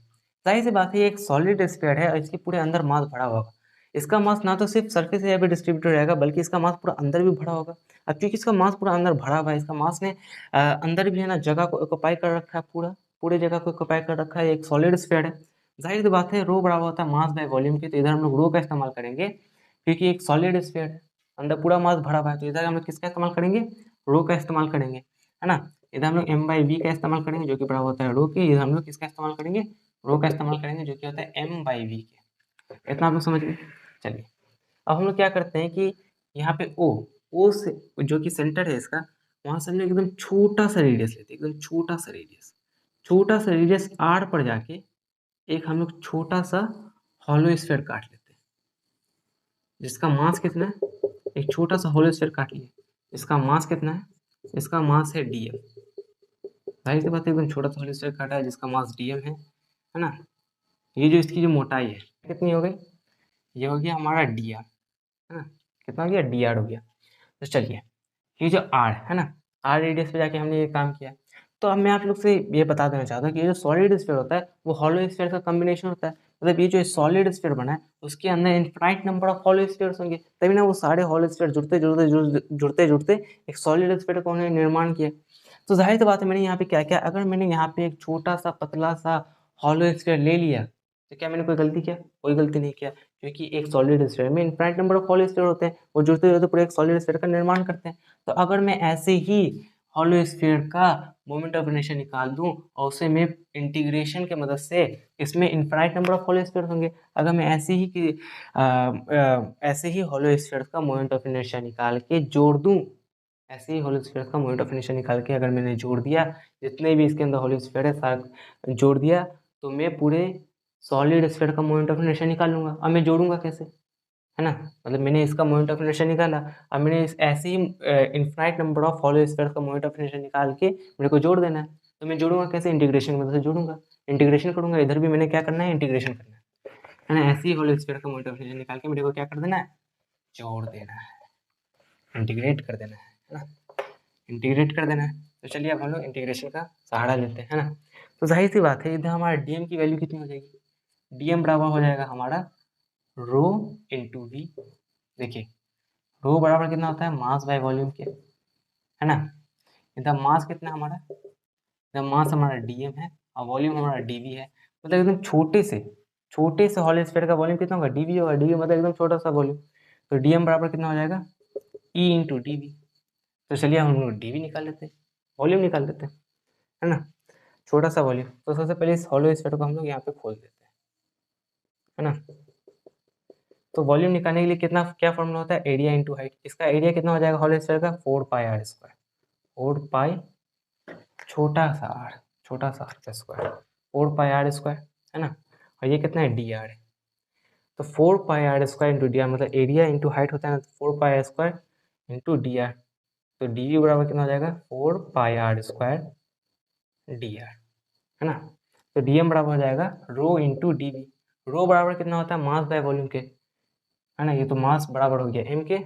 S1: जाहिर सी बात है ये एक सॉलिड स्फीयर है और इसके पूरे अंदर मास भरा हुआ होगा। इसका मास ना तो सिर्फ सरफेस एरिया पे डिस्ट्रीब्यूटेड रहेगा बल्कि इसका मास पूरा अंदर भी भरा होगा। अब क्योंकि इसका मास पूरा अंदर भरा हुआ है, इसका मास ने अंदर भी, है ना, जगह को ऑक्युपाई कर रखा है, पूरे जगह को ऑक्युपाई कर रखा है, एक सॉलिड स्फीयर है। जाहिर सी बात है रो बराबर होता है मास बाय वॉल्यूम के, तो इधर हम लोग रो का इस्तेमाल करेंगे क्योंकि एक सॉलिड स्फीयर है, अंदर पूरा मास भरा हुआ है। तो इधर हम लोग किसका इस्तेमाल करेंगे, रो का इस्तेमाल करेंगे, है ना। इधर हम लोग m/v का इस्तेमाल करेंगे जो कि बराबर होता है रो के। इधर हम लोग किसका इस्तेमाल करेंगे, रो का इस्तेमाल करेंगे जो कि होता है m/v के। इतना आप लोग समझ गए। चलिए अब हम लोग क्या करते हैं कि यहाँ पे ओ से जो कि सेंटर है इसका, वहाँ से हम लोग एकदम छोटा सा रेडियस लेते हैं, एकदम छोटा सा रेडियस r पर जाके एक हम लोग छोटा सा हॉलो स्फीयर काट लेते हैं जिसका मास कितना है, एक छोटा सा हॉलो स्फीयर काट लिए, इसका मास कितना है, इसका मास है dm। जाहिर सी बात है एकदम छोटा सा हॉलो स्फीयर काटा है जिसका मास dm है ना। ये जो इसकी जो मोटाई है कितनी हो गई, ये हो गया हमारा dr, है ना। कितना हो गया, dr हो गया। तो चलिए ये जो r है ना, r रेडियस पे जाके हमने ये काम किया। तो अब मैं आप लोग से ये बता देना चाहता हूँ कि ये जो सॉलिड स्फीयर होता है वो हॉलो स्फीयर का कॉम्बिनेशन होता है। मतलब ये जो सॉलिड स्फीयर बना है उसके अंदर infinite number of hollow spheres होंगे, तभी ना वो सारे हॉलो स्फीयर जुड़ते जुड़ते एक सॉलिड स्फीयर का उन्होंने निर्माण किया। तो जाहिर सी बात है मैंने यहाँ पे क्या किया, अगर मैंने यहाँ पे एक छोटा सा पतला सा हॉलो स्फीयर ले लिया तो क्या मैंने कोई गलती किया, कोई गलती नहीं किया, क्योंकि एक सॉलिड स्फीयर में infinite number of hollow sphere होते हैं, वो जुड़ते जुड़ते पूरे एक सॉलिड स्फीयर का निर्माण करते हैं। तो अगर मैं ऐसे ही हॉलो स्फीयर का मोमेंट ऑफ इनर्शिया निकाल दूं और उसे मैं इंटीग्रेशन के मदद से, इसमें infinite number of hollow sphere होंगे, अगर मैं ऐसे ही हॉलो स्फीयर का मोमेंट ऑफ इनर्शिया निकाल के जोड़ दूं, ऐसे ही हॉलो स्फीयर का मोमेंट ऑफ इनर्शिया निकाल के अगर मैंने जोड़ दिया, जितने भी इसके अंदर हॉलो स्फीयर है सारा जोड़ दिया, तो मैं पूरे सॉलिड स्फीयर का मोमेंट ऑफ इनर्शिया निकाल लूंगा। अब मैं जोड़ूंगा कैसे, है ना। मतलब मैंने इसका मोमेंट ऑफ इनर्शिया निकाला, अब मैंने ऐसे ही infinite number of hollow sphere का मोमेंट ऑफ इनर्शिया निकाल के मेरे को जोड़ देना है। तो मैं जोड़ूंगा कैसे, इंटीग्रेशन की मदद से जोड़ूंगा, इंटीग्रेशन करूंगा, इधर भी मैंने क्या करना है, इंटीग्रेशन करना है ना। ऐसे ही हॉलो स्फीयर का मोमेंट ऑफ इनर्शिया निकाल के मेरे को क्या कर देना है, जोड़ देना है, इंटीग्रेट कर देना है ना, इंटीग्रेट कर देना है। तो चलिए अब हम लोग इंटीग्रेशन का सहारा लेते हैं ना। तो जाहिर सी बात है इधर हमारा डीएम की वैल्यू कितनी हो जाएगी, डीएम बराबर हो जाएगा हमारा रो इंटू वी। देखिए रो बराबर कितना होता है, मास बाय वॉल्यूम के, है ना। इधर मास कितना हमारा, इधर मास हमारा डीएम है और वॉल्यूम हमारा डीवी है। मतलब एकदम छोटे से हॉलो स्फीयर का वॉल्यूम कितना होगा, डीवी होगा, डीवी मतलब एकदम छोटा सा वॉल्यूम। तो डीएम बराबर कितना हो जाएगा, ई इंटू डीवी। तो चलिए हम लोग डीवी निकाल लेते हैं, वॉल्यूम निकाल लेते हैं, है ना, छोटा सा वॉल्यूम। तो सबसे पहले इस हॉलो स्फीयर को हम लोग यहाँ पे खोल देते हैं, है ना। तो वॉल्यूम निकालने के लिए कितना, क्या फॉर्मूला होता है, एरिया इंटू हाइट। इसका एरिया कितना हो जाएगा हॉलो स्फीयर का, 4πr², 4π छोटा सा आर का स्क्वायर, 4πr², है ना। और ये कितना है, डी आर है। तो 4πr² इंटू डी आर, मतलब एरिया इंटू हाइट होता है ना, तो 4πr² इंटू डी आर। तो डी वी बराबर कितना हो जाएगा, 4πr² डी आर, है ना। तो डी एम बराबर हो जाएगा रो इंटू डी वी। रो बराबर कितना होता है, मास बाय वॉल्यूम के, है ना। ये तो मास बराबर हो गया एम के,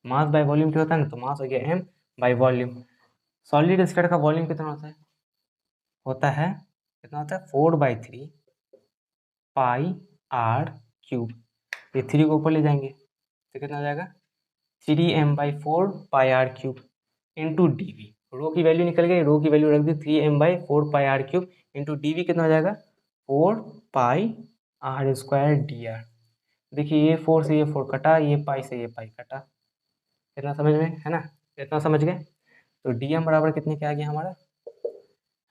S1: मास बाय वॉल्यूम क्या होता है ना, तो मास हो गया M by volume. Solid sphere का वॉल्यूम कितना होता है कितना होता है, 4/3 पाई आर क्यूब। ये 3 को ऊपर ले जाएंगे तो कितना हो जाएगा, 3m/4 pi R cube into D V. Rho की वैल्यू निकल गई, रो की वैल्यू रख दी 3m/4 pi R cube into D V, कितना हो जाएगा 4πr² डी आर। देखिए ये 4 से ये 4 कटा, ये पाई से ये पाई कटा, इतना समझ में है ना, इतना समझ गए। तो डी एम बराबर कितने के आ गया हमारा,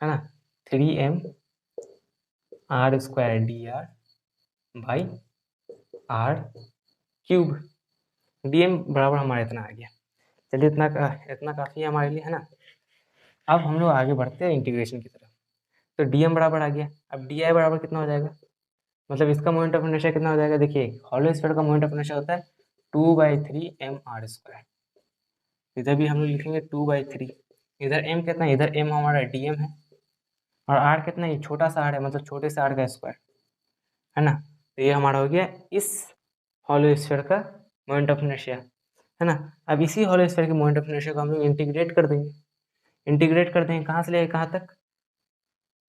S1: है ना, 3m/r² D R by R cube. D M बराबर हमारा इतना आ गया। चलिए इतना काफ़ी है हमारे लिए, है ना। अब हम लोग आगे बढ़ते हैं इंटीग्रेशन की तरफ। तो डी एम बराबर आ गया, अब डी आई बराबर कितना हो जाएगा, मतलब इसका मोमेंट ऑफ इनर्शिया कितना हो जाएगा। देखिए हॉलो स्फीयर का मोमेंट ऑफ इनर्शिया होता है 2/3 mr²। इधर भी हम लोग लिखेंगे 2/3, इधर m कितना है, इधर m हमारा डी एम है, और r कितना है, ये छोटा सा r है, मतलब छोटे से r का स्क्वायर, है ना। तो ये हमारा हो गया इस हॉलो स्फीयर का मोमेंट ऑफ इनर्शिया, है ना। अब इसी हॉलो स्फीयर के मोमेंट ऑफ इनर्शिया को हम लोग इंटीग्रेट कर देंगे, इंटीग्रेट कर देंगे कहाँ से लेके कहाँ तक,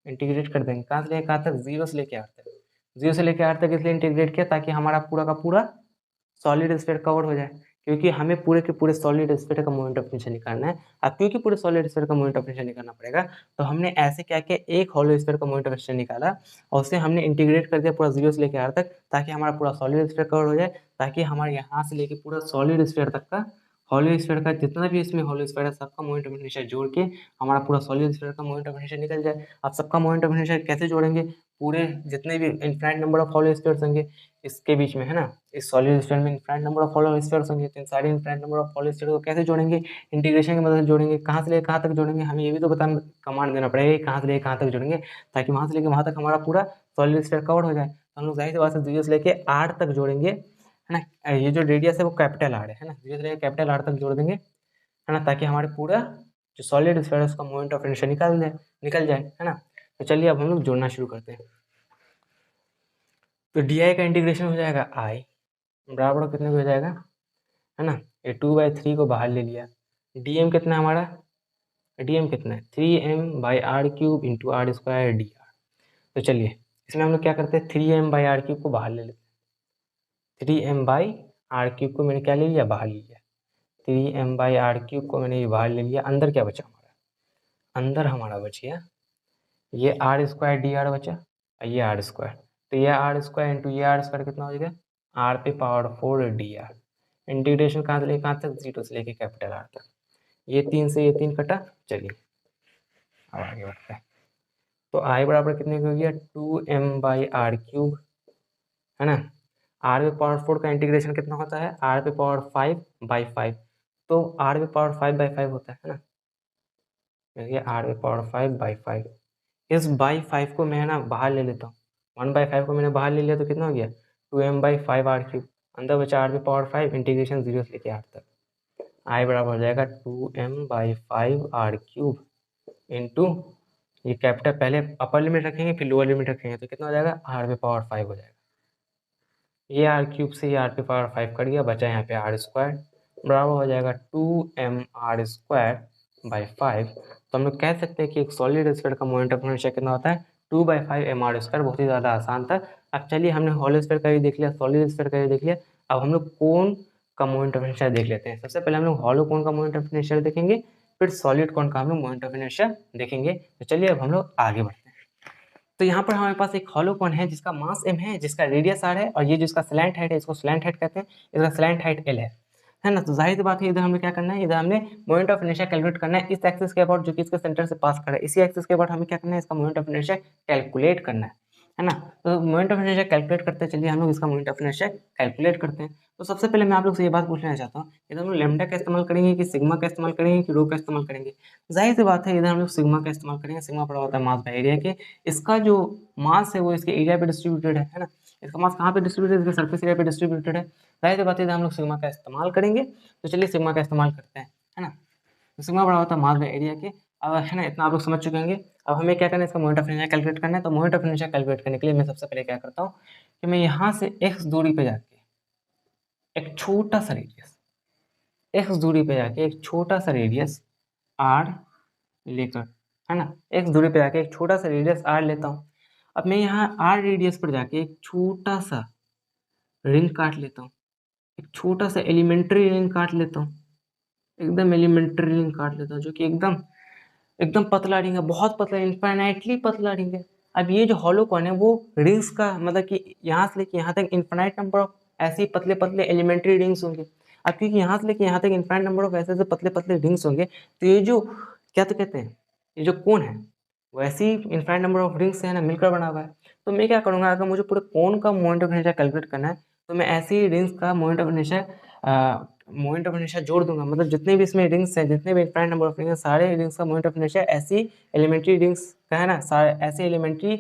S1: इंटीग्रेट कर देंगे कहाँ से लेके कहाँ तक, 0 से लेके आर तक। 0 से लेके आर तक इसलिए इंटीग्रेट किया ताकि हमारा पूरा का पूरा सॉलिड स्फीयर कवर हो जाए, क्योंकि हमें पूरे के पूरे सॉलिड स्फीयर का मोमेंट ऑफ इनर्शिया निकालना है। अब क्योंकि पूरे सॉलिड स्फीयर का मोमेंट ऑफ इनर्शिया निकालना पड़ेगा, तो हमने ऐसे क्या किया, एक हॉलो स्फीयर का मोमेंट ऑफ इनर्शिया निकाला और उसे हमने इंटीग्रेट कर दिया पूरा 0 से लेकर आर तक, ताकि हमारा पूरा सॉलिड स्फीयर कवर हो जाए, ताकि हमारे यहाँ से लेके पूरा सॉलिड स्फीयर तक का हॉलो स्फीयर का जितना भी इसमें हॉलो स्फीयर है सबका मोमेंट ऑफ इनर्शिया जोड़ के हमारा पूरा सॉलिड स्फीयर का मोमेंट ऑफ इनर्शिया निकल जाए। अब सबका मोमेंट ऑफ इनर्शिया कैसे जोड़ेंगे, पूरे जितने भी infinite number of hollow spheres होंगे इसके बीच में, है ना, इस सॉलिड स्फीयर में infinite number of hollow spheres होंगे, तो इन सारे infinite number of hollow sphere को कैसे जोड़ेंगे, इंटीग्रेशन की मदद से जोड़ेंगे। कहाँ से लेकर कहाँ तक जोड़ेंगे, हमें ये भी तो कमांड देना पड़ेगा कि कहाँ से लेकर कहाँ तक जोड़ेंगे, ताकि वहाँ से लेकर वहाँ तक हमारा पूरा सॉलिड स्फीयर कवर हो जाए। तो हम लोग जाहिर सी बात है 0 से लेकर आर तक जोड़ेंगे, है ना। ये जो रेडियस है वो कैपिटल आर है ना, 0 से लेकर कैपिटल आर तक जोड़ देंगे, है ना, ताकि हमारे पूरा जो सॉलिड स्फीयर है उसका मोमेंट ऑफ इनर्शिया निकल जाए, है ना। तो चलिए अब हम लोग जोड़ना शुरू करते हैं। तो डी आई का इंटीग्रेशन हो जाएगा आई बराबर कितने को हो जाएगा, है ना, ये 2/3 को बाहर ले लिया, डी एम कितना है हमारा, डी एम कितना है 3m/r³ into r² D R. तो चलिए इसमें हम लोग क्या करते हैं, 3m/r³ को बाहर ले लेते हैं, 3m/r³ को मैंने क्या ले लिया, बाहर ले लिया, 3m/r³ को मैंने ये बाहर ले लिया। अंदर क्या बचा हमारा, अंदर हमारा बच गया ये r² डी आर बचा और ये r²। तो ये r² इंटू ये r² कितना हो जाएगा, r⁴ डी आर। इंटीग्रेशन कहाँ से लेके कहाँ तक, 0 से लेके कैपिटल आर तक। ये 3 से ये 3 कटा। चलिए अब आगे बढ़ते हैं। तो आई बराबर कितने की हो गया, 2m/r³, है ना। r⁴ का इंटीग्रेशन कितना होता है, r⁵/5। तो r⁵/5 होता है ना, देखिए r⁵/5। इस बाई 5 को मैं ना बाहर ले लेता हूँ, 1/5 को मैंने बाहर ले लिया तो कितना हो गया 2m/5r³। अंदर बचा r⁵ इंटीग्रेशन 0 से लेके r तक, i बराबर हो जाएगा 2m/5r³ इंटू ये कैपिटल पहले अपर लिमिट रखेंगे फिर लोअर लिमिट रखेंगे तो कितना हो जाएगा r⁵ हो जाएगा। ये r³ से ये r⁵ कट गया, बचा यहाँ पे r² बराबर हो जाएगा 2mr²/5। तो हम लोग कह सकते हैं कि एक सॉलिड स्फीयर का मोमेंट ऑफ इनर्शिया कितना होता है 2/5mr²। बहुत ही ज़्यादा आसान था। अब चलिए हमने हॉलो स्फीयर का भी देख लिया, सॉलिड स्फीयर का भी देख लिया, अब हम लोग कोन का मोमेंट ऑफ इनर्शिया देख लेते हैं। सबसे पहले हम लोग हॉलो कोन का मोमेंट ऑफ इनर्शिया देखेंगे, फिर सॉलिड कोन का हम लोग मोमेंट ऑफ इनर्शिया देखेंगे। तो चलिए अब हम लोग आगे बढ़ते हैं। तो यहाँ पर हमारे पास एक हॉलो कोन है जिसका मास m है, जिसका रेडियस r है, और ये जिसका स्लैंट हाइट है इसको स्लैंट हाइट कहते हैं, इसका स्लैंट हाइट l है ना। तो जाहिर सी बात है इधर हमें क्या करना है, इधर हमने मोमेंट ऑफ इनर्शिया कैलकुलेट करना है इस एक्सिस के अबाउट जो कि इसके सेंटर से पास कर रहा है। इसी एक्सिस के अबाउट हमें क्या करना है, इसका मोमेंट ऑफ इनर्शिया कैलकुलेट करना है ना। तो मोमेंट ऑफ इनर्शिया कैलकुलेट करते हैं, चलिए हम लोग इसका मोमेंट ऑफ इनर्शिया कैलकुलेट करते हैं। तो सबसे पहले मैं आप लोग से ये बात पूछना चाहता हूँ, इधर हम लोग लैम्डा का इस्तेमाल करेंगे कि सिग्मा का इस्तेमाल करेंगे कि रो का इस्तेमाल करेंगे। जाहिर सी बात है इधर हम लोग सिग्मा का इस्तेमाल करेंगे। सिग्मा बड़ा होता है मास बाय एरिया के, इसका जो मास है वो इसके एरिया पे डिस्ट्रीब्यूटेड है ना। इसका मास कहाँ पे डिस्ट्रीब्यूटेड है, इसके सरफेस एरिया पे डिस्ट्रीब्यूटेड है। जाहिर सी बात है इधर हम लोग सिग्मा का इस्तेमाल करेंगे। तो चलिए सिग्मा का इस्तेमाल करते हैं, है ना। तो सिग्मा बड़ा होता है मास बाय एरिया के। अब है ना, इतना आप लोग समझ चुके होंगे। अब हमें क्या करना है, इसका मोमेंट ऑफ इनर्शिया कैलकुलेट करना है। तो मोमेंट ऑफ इनर्शिया कैलकुलेट करने के लिए मैं सबसे पहले क्या करता हूँ कि मैं यहाँ से x दूरी पे जाके एक छोटा सा रेडियस, x दूरी पे जाके एक छोटा सा रेडियस r लेकर, है ना, x दूरी पे जाके एक छोटा सा रेडियस r लेता हूँ। अब मैं यहाँ r रेडियस पर जाके एक छोटा सा रिंग काट लेता हूँ, एक छोटा सा एलिमेंट्री रिंग काट लेता हूँ, एकदम एलिमेंट्री रिंग काट लेता हूँ जो कि एकदम एकदम पतला रिंग है, बहुत पतला, इनफाइनाइटली पतला रिंग है। अब ये जो हॉलो कॉइन है वो रिंग्स का मतलब कि यहाँ से लेके यहाँ तक इनफाइनाइट नंबर ऑफ ऐसे पतले पतले एलिमेंट्री रिंग्स होंगे। अब क्योंकि यहाँ से लेके यहाँ तक इनफाइनाइट नंबर ऑफ ऐसे पतले पतले रिंग्स होंगे, तो ये जो क्या तो कहते हैं, ये जो कोन है वो ऐसी इनफाइनाइट नंबर ऑफ रिंग्स है ना मिलकर बना हुआ है। तो मैं क्या करूँगा, अगर मुझे पूरे कोन का मोमेंट ऑफ इनर्शिया कैलकुलेट करना है तो मैं ऐसी रिंग्स का मोमेंट ऑफ इनर्शिया जोड़ दूंगा। मतलब जितने भी इसमें रिंग्स हैं, जितने भी इनफाइनाइट नंबर ऑफ रिंग्स हैं, सारे रिंग्स का मोमेंट ऑफ इनर्शिया ऐसी एलिमेंट्री रिंग्स का है ना, सारे ऐसे एलिमेंट्री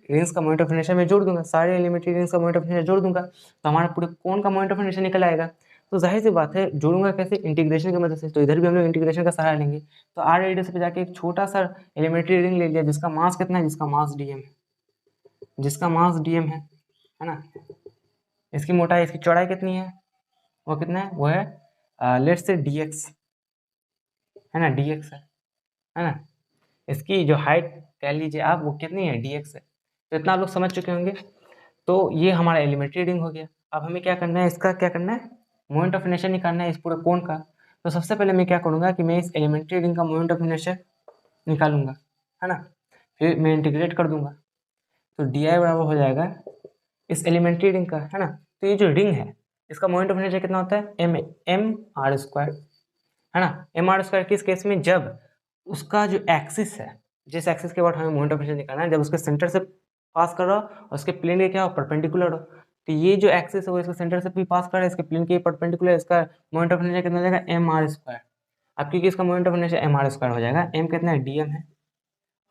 S1: रिंग्स का मोमेंट ऑफ इनर्शिया मैं जोड़ दूंगा, सारे एलिमेंट्री रिंग्स का मोमेंट ऑफ इनर्शिया जोड़ दूंगा, तो हमारा पूरे कोन का मोमेंट ऑफ इनर्शिया निकल आएगा। तो जाहिर सी बात है जोड़ूंगा कैसे, इंटीग्रेशन की मदद से। तो इधर भी हम लोग इंटीग्रेशन का सहारा लेंगे। तो r रेडियस पे जाके एक छोटा सा एलिमेंट्री रिंग ले लिया जिसका मास कितना है, जिसका मास dm है, जिसका मास dm है ना। इसकी मोटाई, इसकी चौड़ाई कितनी है, वो कितना है, वो है लेट्स से dx, है ना, dx है ना। इसकी जो हाइट कह लीजिए आप वो कितनी है, dx है। तो इतना आप लोग समझ चुके होंगे। तो ये हमारा एलिमेंट्री रिंग हो गया। अब हमें क्या करना है, इसका क्या करना है, मोमेंट ऑफ इनर्शिया निकालना है इस पूरे कोन का। तो सबसे पहले मैं क्या करूँगा कि मैं इस एलिमेंट्री रिंग का मोमेंट ऑफ इनर्शिया निकालूंगा, है ना, फिर मैं इंटीग्रेट कर दूंगा। तो डी आई बराबर हो जाएगा इस एलिमेंट्री रिंग का, है ना। तो ये जो रिंग है इसका मोमेंट ऑफ इनर्शिया कितना होता है, mr², है ना। mr² किस केस में, जब उसका जो एक्सिस है, जिस एक्सिस के बाद हमें मोमेंट ऑफ इनर्शिया निकालना है, जब उसके सेंटर से पास कर रहा हो और उसके प्लेन के क्या हो, परपेंडिकुलर हो। तो ये जो एक्सिस है वो इसके सेंटर से भी पास कर रहा है, इसके प्लेन के परपेंडिकुलर, इसका मोमेंट ऑफ इनर्शिया कितना हो जाएगा, mr²। अब क्योंकि इसका मोमेंट ऑफ इनर्शिया mr² हो जाएगा, m कितना है, dm है,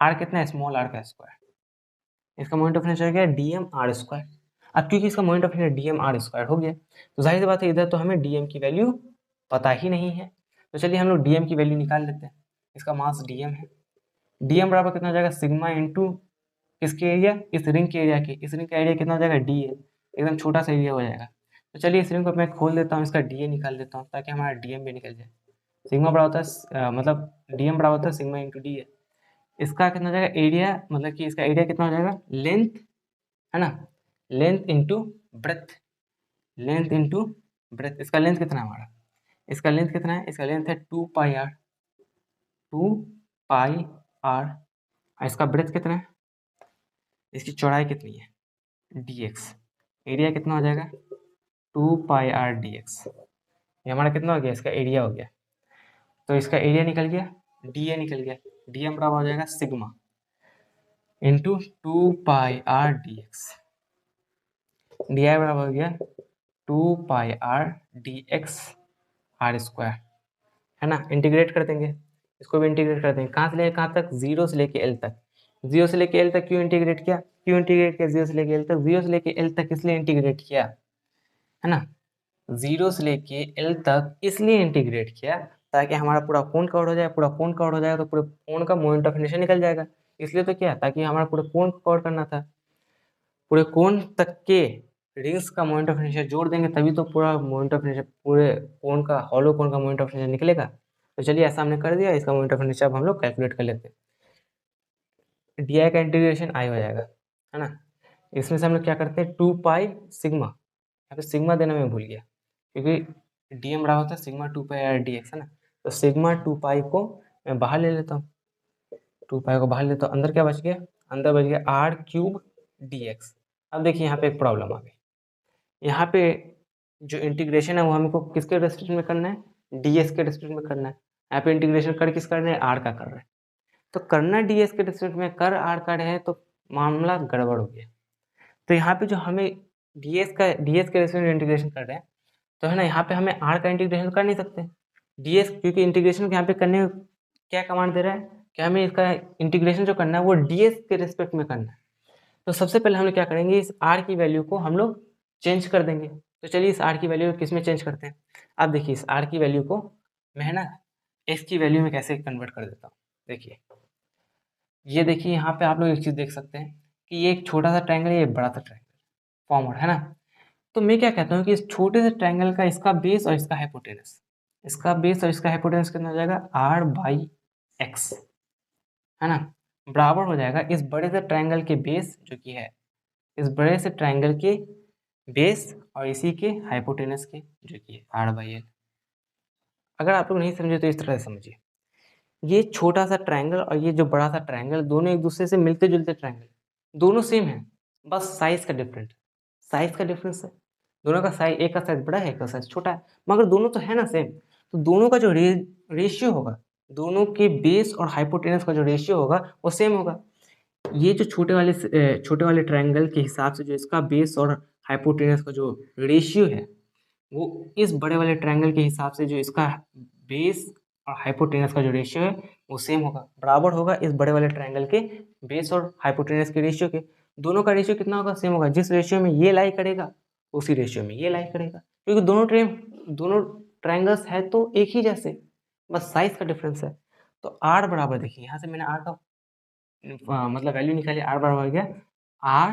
S1: r कितना है, स्मॉल r का स्क्वायर, इसका मोमेंट ऑफ इनर्शिया क्या है, dm r²। अब क्योंकि इसका moment of inertia dm r² हो गया, तो जाहिर सी बात है इधर तो हमें dm की वैल्यू पता ही नहीं है। तो चलिए हम लोग dm की वैल्यू निकाल लेते हैं। इसका मास dm है, dm बराबर कितना हो जाएगा, सिग्मा इंटू किसके एरिया, इस रिंग के एरिया के, इस रिंग का एरिया कितना हो जाएगा, डी है, एकदम छोटा सा एरिया हो जाएगा। तो चलिए इस रिंग को मैं खोल देता हूँ, इसका डी निकाल देता हूँ ताकि हमारा डीएम भी निकल जाए। सिग्मा बड़ा होता है मतलब डीएम बड़ा होता है सिग्मा इंटू डी है। इसका कितना हो जाएगा एरिया, मतलब कि इसका एरिया कितना हो जाएगा, लेंथ, है ना, length into breadth, length into breadth. इसका लेंथ कितना है हमारा, इसका लेंथ कितना है, इसका लेंथ है 2πr, 2πr। इसका ब्रेथ कितना है, इसकी चौड़ाई कितनी है, dx, एरिया कितना हो जाएगा, 2πr dx। ये हमारा कितना हो गया, इसका एरिया हो गया। तो इसका एरिया निकल गया, डी निकल गया, डीएम बराबर हो जाएगा sigma into 2πr dx। D I बराबर हो गया 2πr dx r², है ना। इंटीग्रेट कर देंगे, इसको भी इंटीग्रेट कर देंगे, कहाँ से लेके कहाँ तक, 0 से लेके l तक। 0 से लेके L तक क्यों इंटीग्रेट किया? 0 से लेके L तक? 0 से लेके L तक इसलिए इंटीग्रेट किया, है ना? 0 से लेके L तक इसलिए इंटीग्रेट किया ताकि हमारा पूरा कोण कवर हो जाए। पूरा कोण कवर हो जाएगा तो पूरे कोण का मोमेंट ऑफ इनर्शिया निकल जाएगा। इसलिए तो क्या, ताकि हमारा पूरे कोण को कवर करना था। पूरे कोण तक के रिंग्स का मोमेंट ऑफ इनर्शिया जोड़ देंगे तभी तो पूरा मोमेंट ऑफ इनर्शिया, पूरे कोण का, हॉलो कोण का मोमेंट ऑफ इनर्शिया निकलेगा। तो चलिए ऐसा हमने कर दिया। इसका मोमेंट ऑफ इनर्शिया अब हम लोग कैलकुलेट कर लेते हैं। डी आई का इंटीग्रेशन आई हो जाएगा, है ना? इसमें से हम लोग क्या करते हैं, 2 पाई सिग्मा, यहाँ पे सिग्मा देना मैं भूल गया क्योंकि डी एम रहा होता है sigma 2 pi R D x, है ना? तो सिग्मा 2 पाई को मैं बाहर ले लेता हूँ, 2 पाई को बाहर लेता हूँ। अंदर क्या बच गया? अंदर बच गया आर क्यूब डी एक्स। अब देखिए यहाँ पे एक प्रॉब्लम आ गई। यहाँ पे जो इंटीग्रेशन है वो हमको किसके रेस्पेक्ट में करना है? ds के रेस्पेक्ट में करना है। यहाँ पे इंटीग्रेशन कर किस कर रहे हैं? r का कर रहे हैं। तो करना ds के रेस्पेक्ट में, कर r का है तो मामला गड़बड़ हो गया। तो यहाँ पे जो हमें ds के रेस्पेक्ट में इंटीग्रेशन कर रहे हैं तो है ना, यहाँ पे हमें r का इंटीग्रेशन कर नहीं सकते ds, क्योंकि इंटीग्रेशन यहाँ पे करने क्या कमांड दे रहा है कि हमें इसका इंटीग्रेशन जो करना है वो ds के रेस्पेक्ट में करना है। तो सबसे पहले हम लोग क्या करेंगे, इस r की वैल्यू को हम लोग चेंज कर देंगे। तो चलिए इस r की वैल्यू किस में चेंज करते हैं। अब देखिए इस r की वैल्यू को मैं ना x की वैल्यू में कैसे कन्वर्ट कर देता हूँ। देखिए ये देखिए यहाँ पे आप लोग एक चीज़ देख सकते हैं कि ये एक छोटा सा ट्रायंगल है, ये बड़ा सा ट्रायंगल फॉर्म है ना। तो मैं क्या कहता हूँ कि इस छोटे से ट्रायंगल का इसका बेस और इसका हाइपोटेनस, इसका बेस और इसका हाइपोटेनस कितना हो जाएगा? r/x, है ना, बराबर हो जाएगा इस बड़े से ट्रायंगल के बेस जो कि है, इस बड़े से ट्रायंगल के बेस और इसी के हाइपोटेनस के जो कि है r/l। अगर आप लोग नहीं समझे तो इस तरह से समझिए, ये छोटा सा ट्रायंगल और ये जो बड़ा सा ट्रायंगल दोनों एक दूसरे से मिलते जुलते ट्रायंगल, दोनों सेम है, बस साइज का डिफरेंट, साइज का डिफरेंस है। दोनों का साइज, एक का साइज बड़ा है एक का साइज छोटा है, मगर दोनों तो है ना सेम। तो दोनों का जो रेशियो होगा, दोनों के बेस और हाइपोटेनस का जो रेशियो होगा वो सेम होगा। ये जो छोटे वाले ट्रायंगल के हिसाब से जो इसका बेस और हाइपोटेनस का जो रेशियो है वो इस बड़े वाले ट्रायंगल के हिसाब से जो इसका बेस और हाइपोटेनस का जो रेशियो है वो सेम होगा, बराबर होगा इस बड़े वाले ट्रायंगल के बेस और हाइपोटेनस के रेशियो के। दोनों का रेशियो कितना होगा? सेम होगा। जिस रेशियो में ये लाई करेगा उसी रेशियो में ये लाई करेगा, क्योंकि दोनों ट्रायंगल्स है तो एक ही जैसे, बस साइज का डिफरेंस है। तो आर बराबर, देखिए यहाँ से मैंने आर का मतलब वैल्यू निकाली, आर बराबर हो गया R,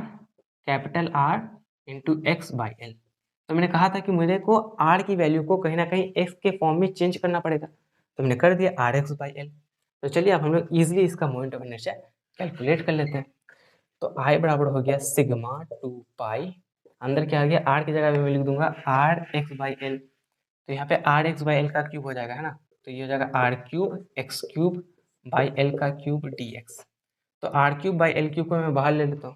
S1: capital R into X by L. तो मैंने कहा था कि मेरे को आर की वैल्यू को कहीं ना कहीं एक्स के फॉर्म में चेंज करना पड़ेगा, तो मैंने कर दिया आर एक्स बाई एल। तो चलिए अब हम लोग ईजिली इसका मोमेंट ऑफ इनर्शिया कैलकुलेट कर लेते हैं। तो आई बराबर हो गया सिग्मा 2 पाई, अंदर क्या आ गया, आर की जगह पे मैं लिख दूंगा आर एक्स बाई एल। तो यहाँ पे आर एक्स बाई एल का क्यूब हो जाएगा, है ना, तो ये हो जाएगा R cube X cube by L का क्यूब डी एक्स। तो R cube by L cube को मैं बाहर ले लेता हूँ,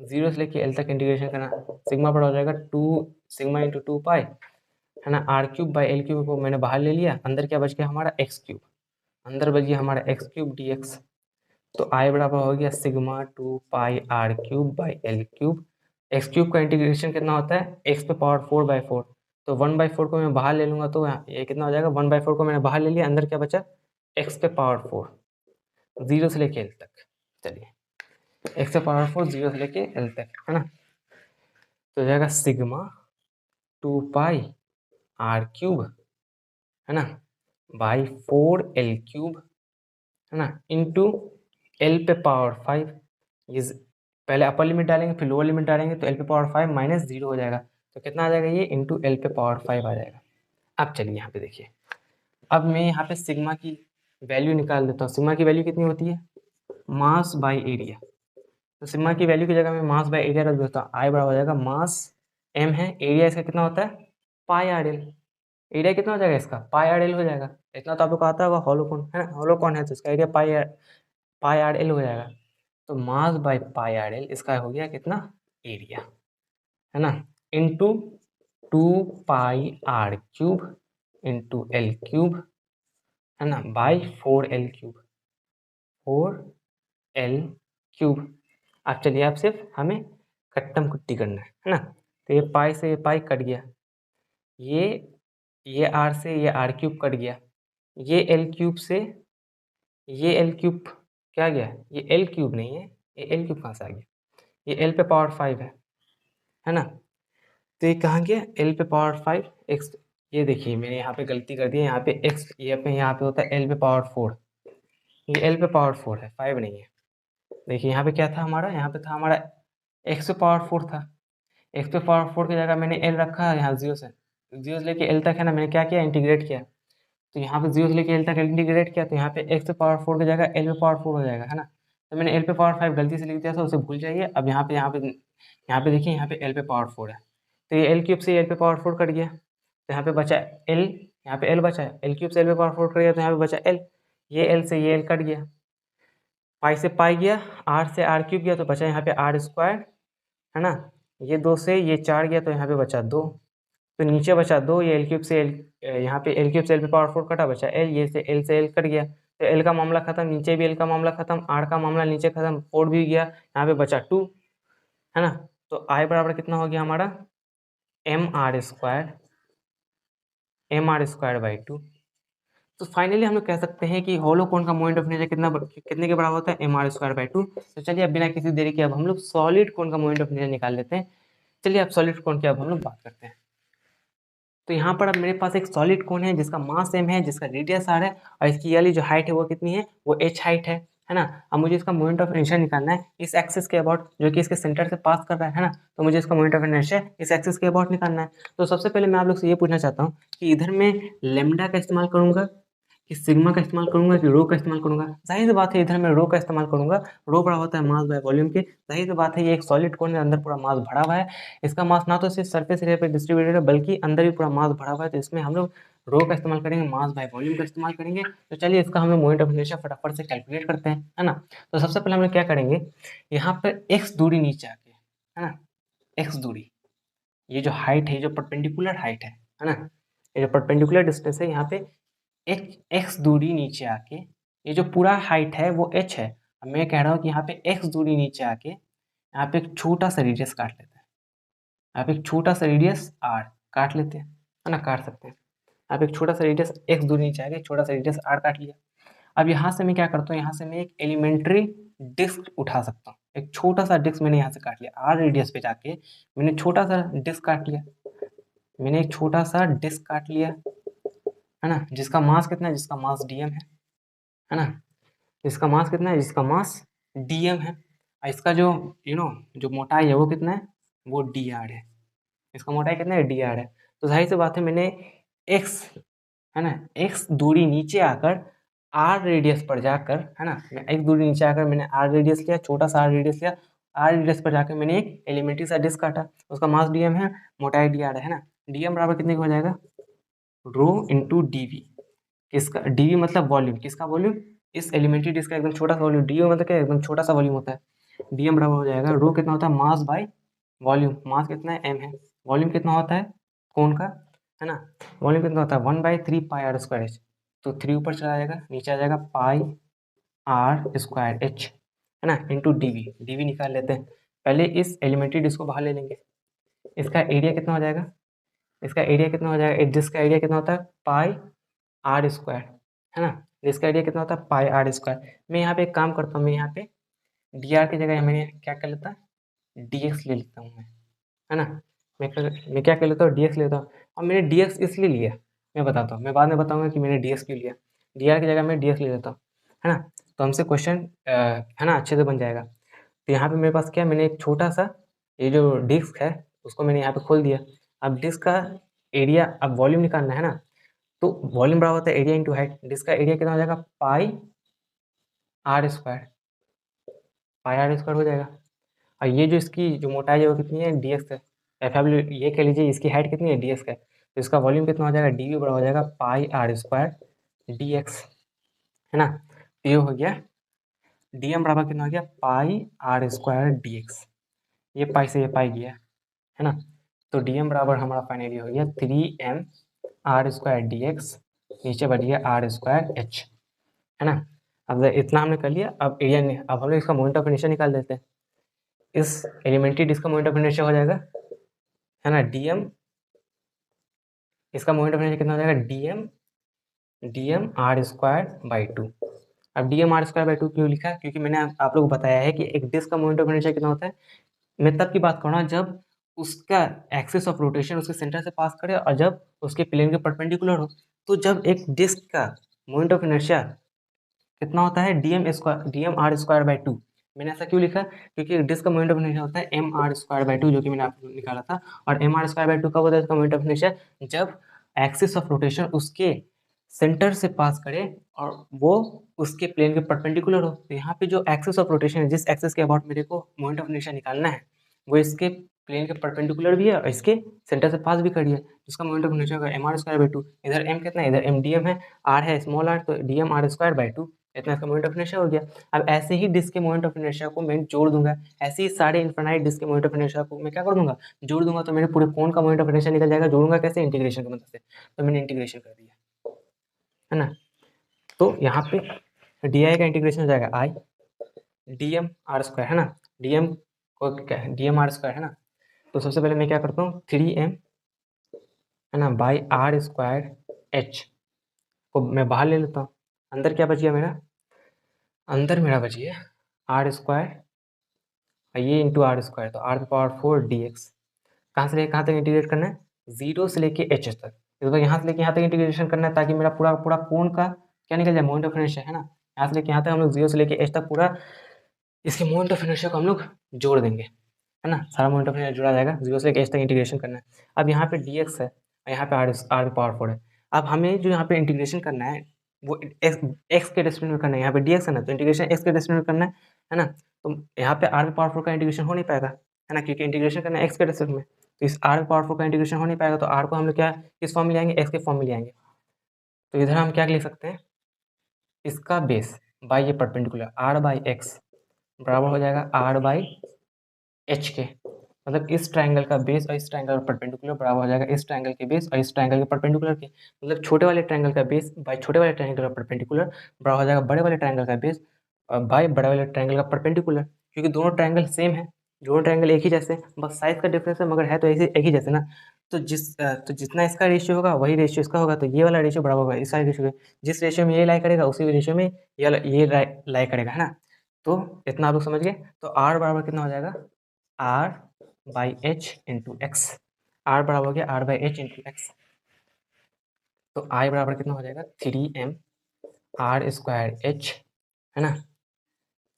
S1: 0 से लेके एल तक इंटीग्रेशन करना, सिग्मा बड़ा हो जाएगा 2 सिग्मा इंटू 2 पाई, है ना, R cube by L cube को मैंने बाहर ले लिया। अंदर क्या बच गया हमारा? एक्स क्यूब, अंदर बच गया हमारा एक्स क्यूब डी एक्स। तो आई बराबर हो गया sigma 2 pi R cube by L cube. X cube का इंटीग्रेशन कितना होता है? एक्स पे पावर 4/4, तो 1/4 को मैं बाहर ले लूँगा तो ये कितना हो जाएगा? 1/4 को मैंने बाहर ले लिया, अंदर क्या बचा? एक्स पे पावर 4, 0 से लेके एल तक। चलिए एक्स पे पावर 4 0 से लेके एल तक, है ना। तो हो जाएगा सिग्मा 2 पाई आर क्यूब, है ना, बाई 4 एल क्यूब, है ना, इंटू एल पे पावर 5। ये पहले अपर लिमिट डालेंगे फिर लोअर लिमिट डालेंगे तो एल पे पावर 5 माइनस 0 हो जाएगा, तो कितना आ जाएगा? ये इंटू एल पे पावर 5 आ जाएगा। अब चलिए यहाँ पे देखिए, अब मैं यहाँ पे सिग्मा की वैल्यू निकाल देता हूँ। सिग्मा की वैल्यू कितनी होती है? Mass by area. तो सिग्मा की वैल्यू की जगह मैं मास बाई एरिया रख देता हूँ। आई बराबर हो जाएगा मास एम है, एरिया इसका कितना होता है? पाई आर एल। एरिया कितना हो जाएगा इसका? पाई आर एल हो जाएगा। इतना तो आपको आता होगा, हॉलो कौन है ना, हॉलो कौन है तो इसका एरिया पाई आर एल हो जाएगा। तो mass by pi R L इसका हो गया कितना? एरिया, है ना, into 2 pi R cube into L cube, है ना, by 4 L cube, 4 L cube. अब चलिए अब सिर्फ हमें कट्टम कुट्टी करना है ना। तो ये पाई से ये पाई कट गया, ये आर से ये आर क्यूब कट गया, ये एल क्यूब से ये एल क्यूब क्या आ गया, ये एल क्यूब नहीं है, ये एल क्यूब कहाँ से आ गया, ये एल पे पावर 5 है ना। तो ये कहाँ गया, एल पे पावर 5 एक्स। ये देखिए मैंने यहाँ पे गलती कर दी है, यहाँ पे एक्स, ये पे यहाँ पे होता है एल पे पावर 4, ये एल पे पावर 4 है, 5 नहीं है। देखिए यहाँ पे क्या था हमारा, यहाँ पे था हमारा एक्स पे पावर 4 था, एक्स पे पावर 4 की जगह मैंने एल रखा, यहाँ जीरो से लेके एल तक है ना, मैंने क्या किया, इंटीग्रेट किया। तो यहाँ पे जीरो से लेके एल तक इंटीग्रेट किया, तो यहाँ पे एक्स पे पावर 4 की जगह एल पे पावर 4 हो जाएगा, है ना। तो मैंने एल पे पावर 5 गलती से लिख दिया था, उसे भूल जाइए। अब यहाँ पे देखिए, यहाँ पे एल पे पावर 4 है, तो ये एल क्यूब से एल पे पावर 4 कट गया, तो यहाँ पे बचा एल, यहाँ पे एल बचा, एल क्यूब से एल पे पावर 4 कट गया, तो यहाँ पे बचा एल, ये एल से ये एल कट गया, पाई से पाई गया, आर से आर क्यूब गया, तो बचा यहाँ पे आर स्क्वायर, है ना। ये 2 से ये 4 गया, तो यहाँ पे बचा 2, तो नीचे बचा 2, ये एल क्यूब से एल, यहाँ पे एल क्यूब से एल पे पावर 4 कटा, बचा एल, ये से एल कट गया, तो एल का मामला खत्म, नीचे भी एल का मामला खत्म, आर का मामला नीचे खत्म, 4 भी गया, यहाँ पे बचा 2, है ना। तो आई बराबर कितना हो गया हमारा, mr² बाई 2। तो फाइनली हम लोग कह सकते हैं कि होलो कोन का मोमेंट ऑफ इनर्शिया कितने के बराबर होता है, mr² बाई 2। तो चलिए अब बिना किसी देरी के अब हम लोग सॉलिड कोन का मोमेंट ऑफ इनर्शिया निकाल लेते हैं। चलिए अब सॉलिड कोन की अब हम लोग बात करते हैं। तो यहाँ पर अब मेरे पास एक सॉलिड कोन है जिसका मास m है, जिसका रेडियस r है, और इसकी वाली जो हाइट है वो कितनी है, वो h हाइट है ना। अब मुझे इसका मोमेंट ऑफ इनर्शिया निकालना है इस एक्सिस के अबाउट, जो कि इसके सेंटर से पास कर रहा है ना। तो मुझे इसका मोमेंट ऑफ इनर्शिया इस एक्सिस के अबाउट निकालना है। तो सबसे पहले मैं आप लोग से ये पूछना चाहता हूँ कि इधर मैं लेमडा का इस्तेमाल करूंगा कि सिग्मा का इस्तेमाल करूंगा कि रो का इस्तेमाल करूंगा। जाहिर सी बात है इधर मैं रो का इस्तेमाल करूंगा, रो बड़ा होता है मास बाय वॉल्यूम के। जाहिर सी बात है ये एक सॉलिड कोन है, अंदर पूरा मास भरा हुआ है, इसका मास ना तो सिर्फ सरफेस एरिया पे डिस्ट्रीब्यूटेड है बल्कि अंदर भी पूरा मास भरा हुआ है। तो इसमें हम लोग रो का इस्तेमाल करेंगे, मास बाय वॉल्यूम का इस्तेमाल करेंगे। तो चलिए इसका हम लोग मोमेंट ऑफ इनर्शिया फटाफट से कैलकुलेट करते हैं, है ना। तो सबसे पहले हम लोग क्या करेंगे, यहाँ पर एक्स दूरी नीचे आके, है ना, एक्स दूरी, ये जो हाइट है, जो परपेंडिकुलर हाइट है ना, ये जो परपेंडिकुलर डिस्टेंस है, यहाँ पे एक्स दूरी नीचे आके, ये जो पूरा हाइट है वो h है। अब मैं कह रहा हूँ कि यहाँ पे x दूरी नीचे आके यहाँ पे एक छोटा सा रेडियस काट लेते हैं, यहाँ पे एक छोटा सा रेडियस r काट लेते हैं, है ना, काट सकते हैं। यहाँ पे एक छोटा सा रेडियस x दूरी नीचे आके छोटा सा रेडियस r काट लिया। अब यहाँ से मैं क्या करता हूँ, यहाँ से मैं एक एलिमेंट्री डिस्क उठा सकता हूँ, एक छोटा सा डिस्क मैंने यहाँ से काट लिया, r रेडियस पे जाके मैंने छोटा सा डिस्क काट लिया, मैंने एक छोटा सा डिस्क काट लिया, है ना, जिसका मास कितना है, जिसका मास dm है ना, इसका मास कितना है, जिसका मास dm है। और इसका जो जो मोटाई है वो कितना है, वो dr है, इसका मोटाई कितना है, dr है। तो जाहिर सी बात है मैंने x, है ना, x दूरी नीचे आकर r रेडियस पर जाकर, है ना, मैं x दूरी नीचे आकर मैंने r रेडियस लिया, छोटा सा r रेडियस लिया, r रेडियस पर जाकर मैंने एक एलिमेंट्री सा डिस्क काटा, उसका मास dm है, मोटाई dr है ना। dm बराबर कितने का हो जाएगा, रो इंटू dv, किसका, dv मतलब वॉल्यूम, किसका वॉल्यूम, इस एलिमेंट्री डिस्क का एकदम छोटा सा वॉल्यूम, dv मतलब क्या, एकदम छोटा सा वॉल्यूम होता है। dm बराबर हो जाएगा, रो कितना होता है, मास बाय वॉल्यूम, मास कितना है, m है, वॉल्यूम कितना होता है कौन का, है ना, वॉल्यूम कितना होता है 1/3 पाई आर स्क्वायर एच। तो 3 ऊपर चला जाएगा, नीचे आ जाएगा पाई आर स्क्वायर एच, है ना, इंटू dv, dv निकाल लेते हैं। पहले इस एलिमेंट्री डिस्क को बाहर ले लेंगे, इसका एरिया कितना हो जाएगा, इसका एरिया कितना हो जाएगा, एक डिस्क का एरिया कितना होता है, पाई आर स्क्वायर, है ना, इसका एरिया कितना होता है, पाई आर स्क्वायर। मैं यहाँ पे एक काम करता हूँ, मैं यहाँ पे डी आर की जगह मैंने क्या कर लेता, डी एक्स ले लेता हूँ मैं, है ना, मैं क्या कर लेता हूँ, डी एक्स लेता हूँ। अब मैंने डी एक्स इसलिए लिया, मैं बताता हूँ, मैं बाद में बताऊँगा कि मैंने डी एक्स क्यों लिया, डी आर की जगह मैं डी एक्स ले लेता हूँ, है ना। तो हमसे क्वेश्चन है ना अच्छे से बन जाएगा। तो यहाँ पे मेरे पास क्या, मैंने एक छोटा सा ये जो डिस्क है उसको मैंने यहाँ पे खोल दिया। अब डिस्क का एरिया, अब वॉल्यूम निकालना है ना, तो वॉल्यूम बराबर होता है एरिया इंटू हाइट, जिसका एरिया कितना हो जाएगा, pi R square, pi R square हो जाएगा। और ये जो इसकी जो मोटाई है वो कितनी है, डी एक्स है, ये कह लीजिए इसकी हाइट कितनी है, डी एक्स का है। तो इसका वॉल्यूम कितना हो जाएगा, डी वी बराबर हो जाएगा pi R square D x, है ना। तो ये हो गया डी एम बराबर कितना हो गया, पाई आर स्क्वायर डी एक्स, ये पाई से ये पाई गया, है ना। तो डी एम बराबर हमारा फाइनली हो गया 3m are square D x, नीचे बढ़ गया आर स्क्वायर एच, है ना। अब इतना हमने कर लिया, अब एरिया, अब हम लोग इसका मोमेंट ऑफ इनर्शिया निकाल देते हैं। इस एलिमेंट्री डिस्क का मोमेंट ऑफ इनर्शिया हो जाएगा, है ना, डीएम, इसका मोमेंट ऑफ इनर्शिया कितना हो जाएगा, डीएम आर स्क्वायर बाई 2, अब dm r²/2 क्यों लिखा? क्योंकि मैंने आप लोगों को बताया है कि एक डिस्क का मोमेंट ऑफ इनर्शिया कितना होता है। मैं तब की बात कर रहा हूँ जब उसका एक्सिस ऑफ रोटेशन उसके सेंटर से पास करे और जब उसके प्लेन के परपेंडिकुलर हो। तो जब एक डिस्क का मोमेंट ऑफ इनर्शिया कितना होता है, dm r²/2। मैंने ऐसा क्यों लिखा? क्योंकि डिस्क का मोमेंट ऑफ इनर्शिया होता है mr²/2, जो कि मैंने आपको निकाला था। और mr²/2 कब होता है इसका मोमेंट ऑफ इनर्शिया? जब एक्सिस ऑफ रोटेशन उसके सेंटर से पास करे और वो उसके प्लेन के परपेंडिकुलर हो। तो यहाँ पे जो एक्सिस ऑफ रोटेशन है, जिस एक्सिस के अबाउट मेरे को मोमेंट ऑफ इनर्शिया निकालना है, वो इसके प्लेन के परपेंडिकुलर भी है और इसके सेंटर से पास भी करी है, जिसका मोमेंट ऑफ इनर्शिया होगा mr²/2। इधर m कितना है, इधर m dm है, r है स्मॉल r, तो dm r²/2 इतना इसका मोमेंट ऑफ इनर्शिया हो गया। अब ऐसे ही डिस्क के मोमेंट ऑफ इनर्शिया को मैं जोड़ दूंगा, ऐसे ही सारे इनफाइनाइट डिस्क के मोमेंट ऑफ इनर्शिया को मैं क्या कर दूंगा, जोड़ दूंगा। तो मेरे पूरे कोन का मोमेंट ऑफ इनर्शिया निकल जाएगा। जोड़ूंगा कैसे? इंटीग्रेशन की मदद से। तो मैंने इंटीग्रेशन कर दिया, है ना। तो यहाँ पे डी आई का इंटीग्रेशन हो जाएगा आई dm r², है ना। dm को क्या है, dm r², है ना। तो सबसे पहले मैं क्या करता हूँ, 3m, है ना, r² h को मैं बाहर ले लेता हूँ। अंदर क्या बच गया मेरा, अंदर मेरा बच गया r², ये इंटू r², तो r⁴ dx। कहाँ से लेके कहाँ तक इंटीग्रेट करना है, 0 से लेके h तक। इस बार यहाँ से लेके यहाँ तक इंटीग्रेशन करना है, ताकि मेरा पूरा पूरा कोण का क्या निकल जाए, मोमेंट ऑफ इनर्शिया, है ना। यहाँ से लेके यहाँ तक हम लोग 0 से लेके h तक पूरा इसके मोमेंट ऑफ इनर्शिया को हम लोग जोड़ देंगे, है ना। सारा मोमेंट ऑफ इनर्शिया जुड़ा जाएगा। 0 से लेके h तक इंटीग्रेशन करना है। अब यहाँ पे dx है और यहाँ पे r⁴ है। अब हमें जो यहाँ पे इंटीग्रेशन करना है वो x के रेस्पेक्ट में करना है। यहाँ पे dx है ना, तो इंटीग्रेशन x के रेस्पेक्ट में करना है ना। तो यहाँ पे r⁴ का इंटीग्रेशन हो नहीं पाएगा, है ना, क्योंकि इंटीग्रेशन करना है x के रेस्पेक्ट में। तो इस r⁴ का इंटीग्रेशन हो नहीं पाएगा, तो r को हम लोग क्या किस फॉर्म में ले आएंगे, x के फॉर्म में ले आएंगे। तो इधर हम क्या लिख सकते हैं, इसका बेस बाई ये परपेंडिकुलर r/x बराबर हो जाएगा r/h के। मतलब इस ट्रायंगल का बेस और इस ट्रायंगल का परपेंडिकुलर बराबर हो जाएगा इस ट्रायंगल के बेस और इस ट्रायंगल के परपेंडिकुलर के। मतलब छोटे वाले ट्रायंगल का बेस बाई छोटे वाले ट्रायंगल का परपेंडिकुलर बराबर हो जाएगा बड़े वाले ट्रायंगल का बेस बाई बड़े वाले ट्रायंगल का परपेंडिकुलर। क्योंकि दोनों ट्रायंगल सेम है, दोनों ट्रायंगल एक ही जैसे, बस साइज का डिफरेंस है, मगर है तो ऐसे एक ही जैसे ना। तो जितना इसका रेशियो होगा वही रेशियो इसका होगा। तो ये वाला रेशियो बराबर होगा इस वाले रेशियो के। जिस रेशियो में ये लाई करेगा उसी रेशियो में ये लाई करेगा, है ना। तो इतना आप लोग समझ गए। तो r बराबर कितना हो जाएगा, r/h इंटू एक्स। r बराबर हो गया r/h इंटू एक्स। तो i बराबर कितना हो जाएगा, 3m r²h, है ना।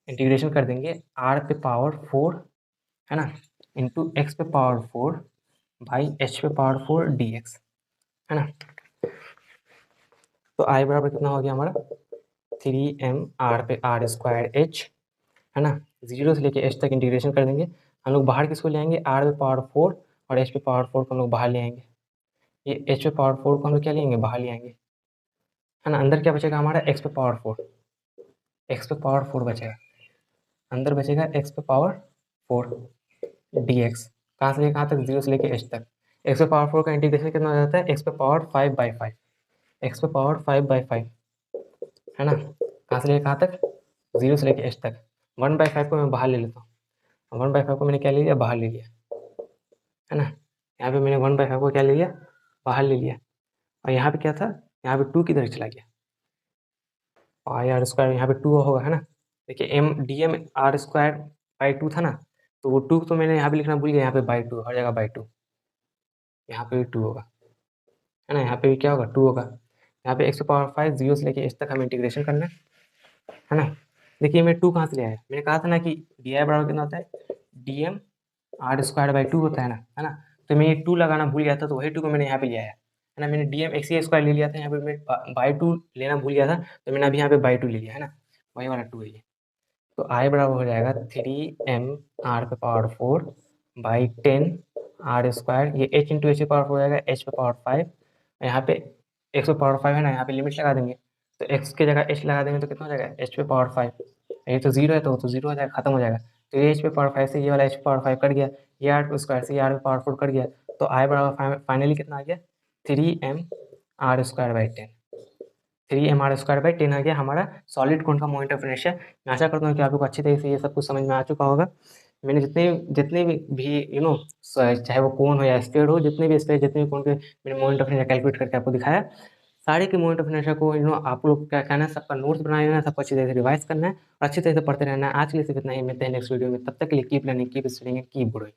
S1: इंटीग्रेशन कर देंगे r पे पावर 4, है ना, इंटू x पे पावर 4 बाई h पे पावर 4 dx, है ना। तो i बराबर कितना हो गया हमारा, 3m r पे r²h, है ना। 0 से लेके h तक इंटीग्रेशन कर देंगे। हम लोग बाहर किसको ले आएंगे, r पे पावर 4 और h पे पावर 4 को हम लोग बाहर ले आएंगे। ये h पे पावर 4 को हम लोग क्या लेंगे, बाहर ले आएंगे, है ना। अंदर क्या बचेगा हमारा, x पे पावर 4, x पे पावर 4 बचेगा। अंदर बचेगा x पे पावर 4 dx। कहाँ से लेके कहाँ तक, 0 से लेके h तक। x पे पावर 4 का इंटीग्रेशन कितना हो जाता है, x पे पावर 5/5, x पे पावर 5/5, है ना। कहाँ से लेके कहाँ तक, 0 से लेके h तक। 1/5 को मैं बाहर ले लेता हूँ। 1/5 को मैंने क्या ले लिया, बाहर ले लिया, है ना। यहाँ पे मैंने 1/5 को क्या ले लिया, बाहर ले लिया। और यहाँ पे क्या था, यहाँ पे 2 किधर चला गया, r², यहाँ पे 2 होगा, है ना। देखिए dm r²/2 था ना, तो वो 2 तो मैंने यहाँ पे लिखना भूल गया, यहाँ पे /2 हर जगह /2, यहाँ पे भी 2 होगा, है ना। यहाँ पे भी क्या होगा, 2 होगा। यहाँ पे x⁵ 0 से लेके h तक हमें इंटीग्रेशन करना है ना। देखिए मैं 2 कहाँ से ले आया, मैंने कहा था ना कि डी आई बराबर कितना होता है, dm r²/2 होता है ना। तो मैं ये 2 लगाना भूल गया था, तो वही 2 को मैंने यहाँ पे ले आया, है ना। मैंने dm x² ले लिया था, यहाँ पे मैं /2 लेना भूल गया था, तो मैंने अभी यहाँ पे /2 ले लिया, है ना। वही वाला 2 है ये। तो i बराबर हो जाएगा 3m r पे पावर 4 बाई 10 r², ये h इंटू h पे पावर 4 हो जाएगा, h पे पावर 5। यहाँ पे x पे पावर 5 है ना, यहाँ पे लिमिट लगा देंगे, तो x की जगह h लगा देंगे तो कितना हो जाएगा, h पे पावर 5। ये तो 0 है, तो 0 हो जाएगा, खत्म हो जाएगा। तो ये h पे पावर 5 से ये वाला h पे पावर 5 कट गया, ये r² से ये r पे पावर 4 कट गया। तो i बराबर फाइनली कितना आ गया, 3m r²/10। 3m r²/10 आ गया हमारा सॉलिड कोन का मोमेंट ऑफ इनर्शिया। मैं आशा करता हूँ कि आप लोग को अच्छी तरीके से ये सब कुछ समझ में आ चुका होगा। मैंने जितने भी चाहे वो कोन हो या स्फीयर हो, जितने भी स्फीयर जितने भी कोन के मैंने मोमेंट ऑफ इनर्शिया कैलकुलेट करके आपको दिखाया। सारे के मोमेंट ऑफ इनर्शिया को आप लोग क्या कहना है, सबका नोट्स बना लेना है, सबको अच्छी तरह से रिवाइज करना है और अच्छी तरह से पढ़ते रहना है। आज के लिए सिर्फ इतना ही, मिलते हैं नेक्स्ट वीडियो में। तब तक के लिए keep learning, keep studying and keep growing.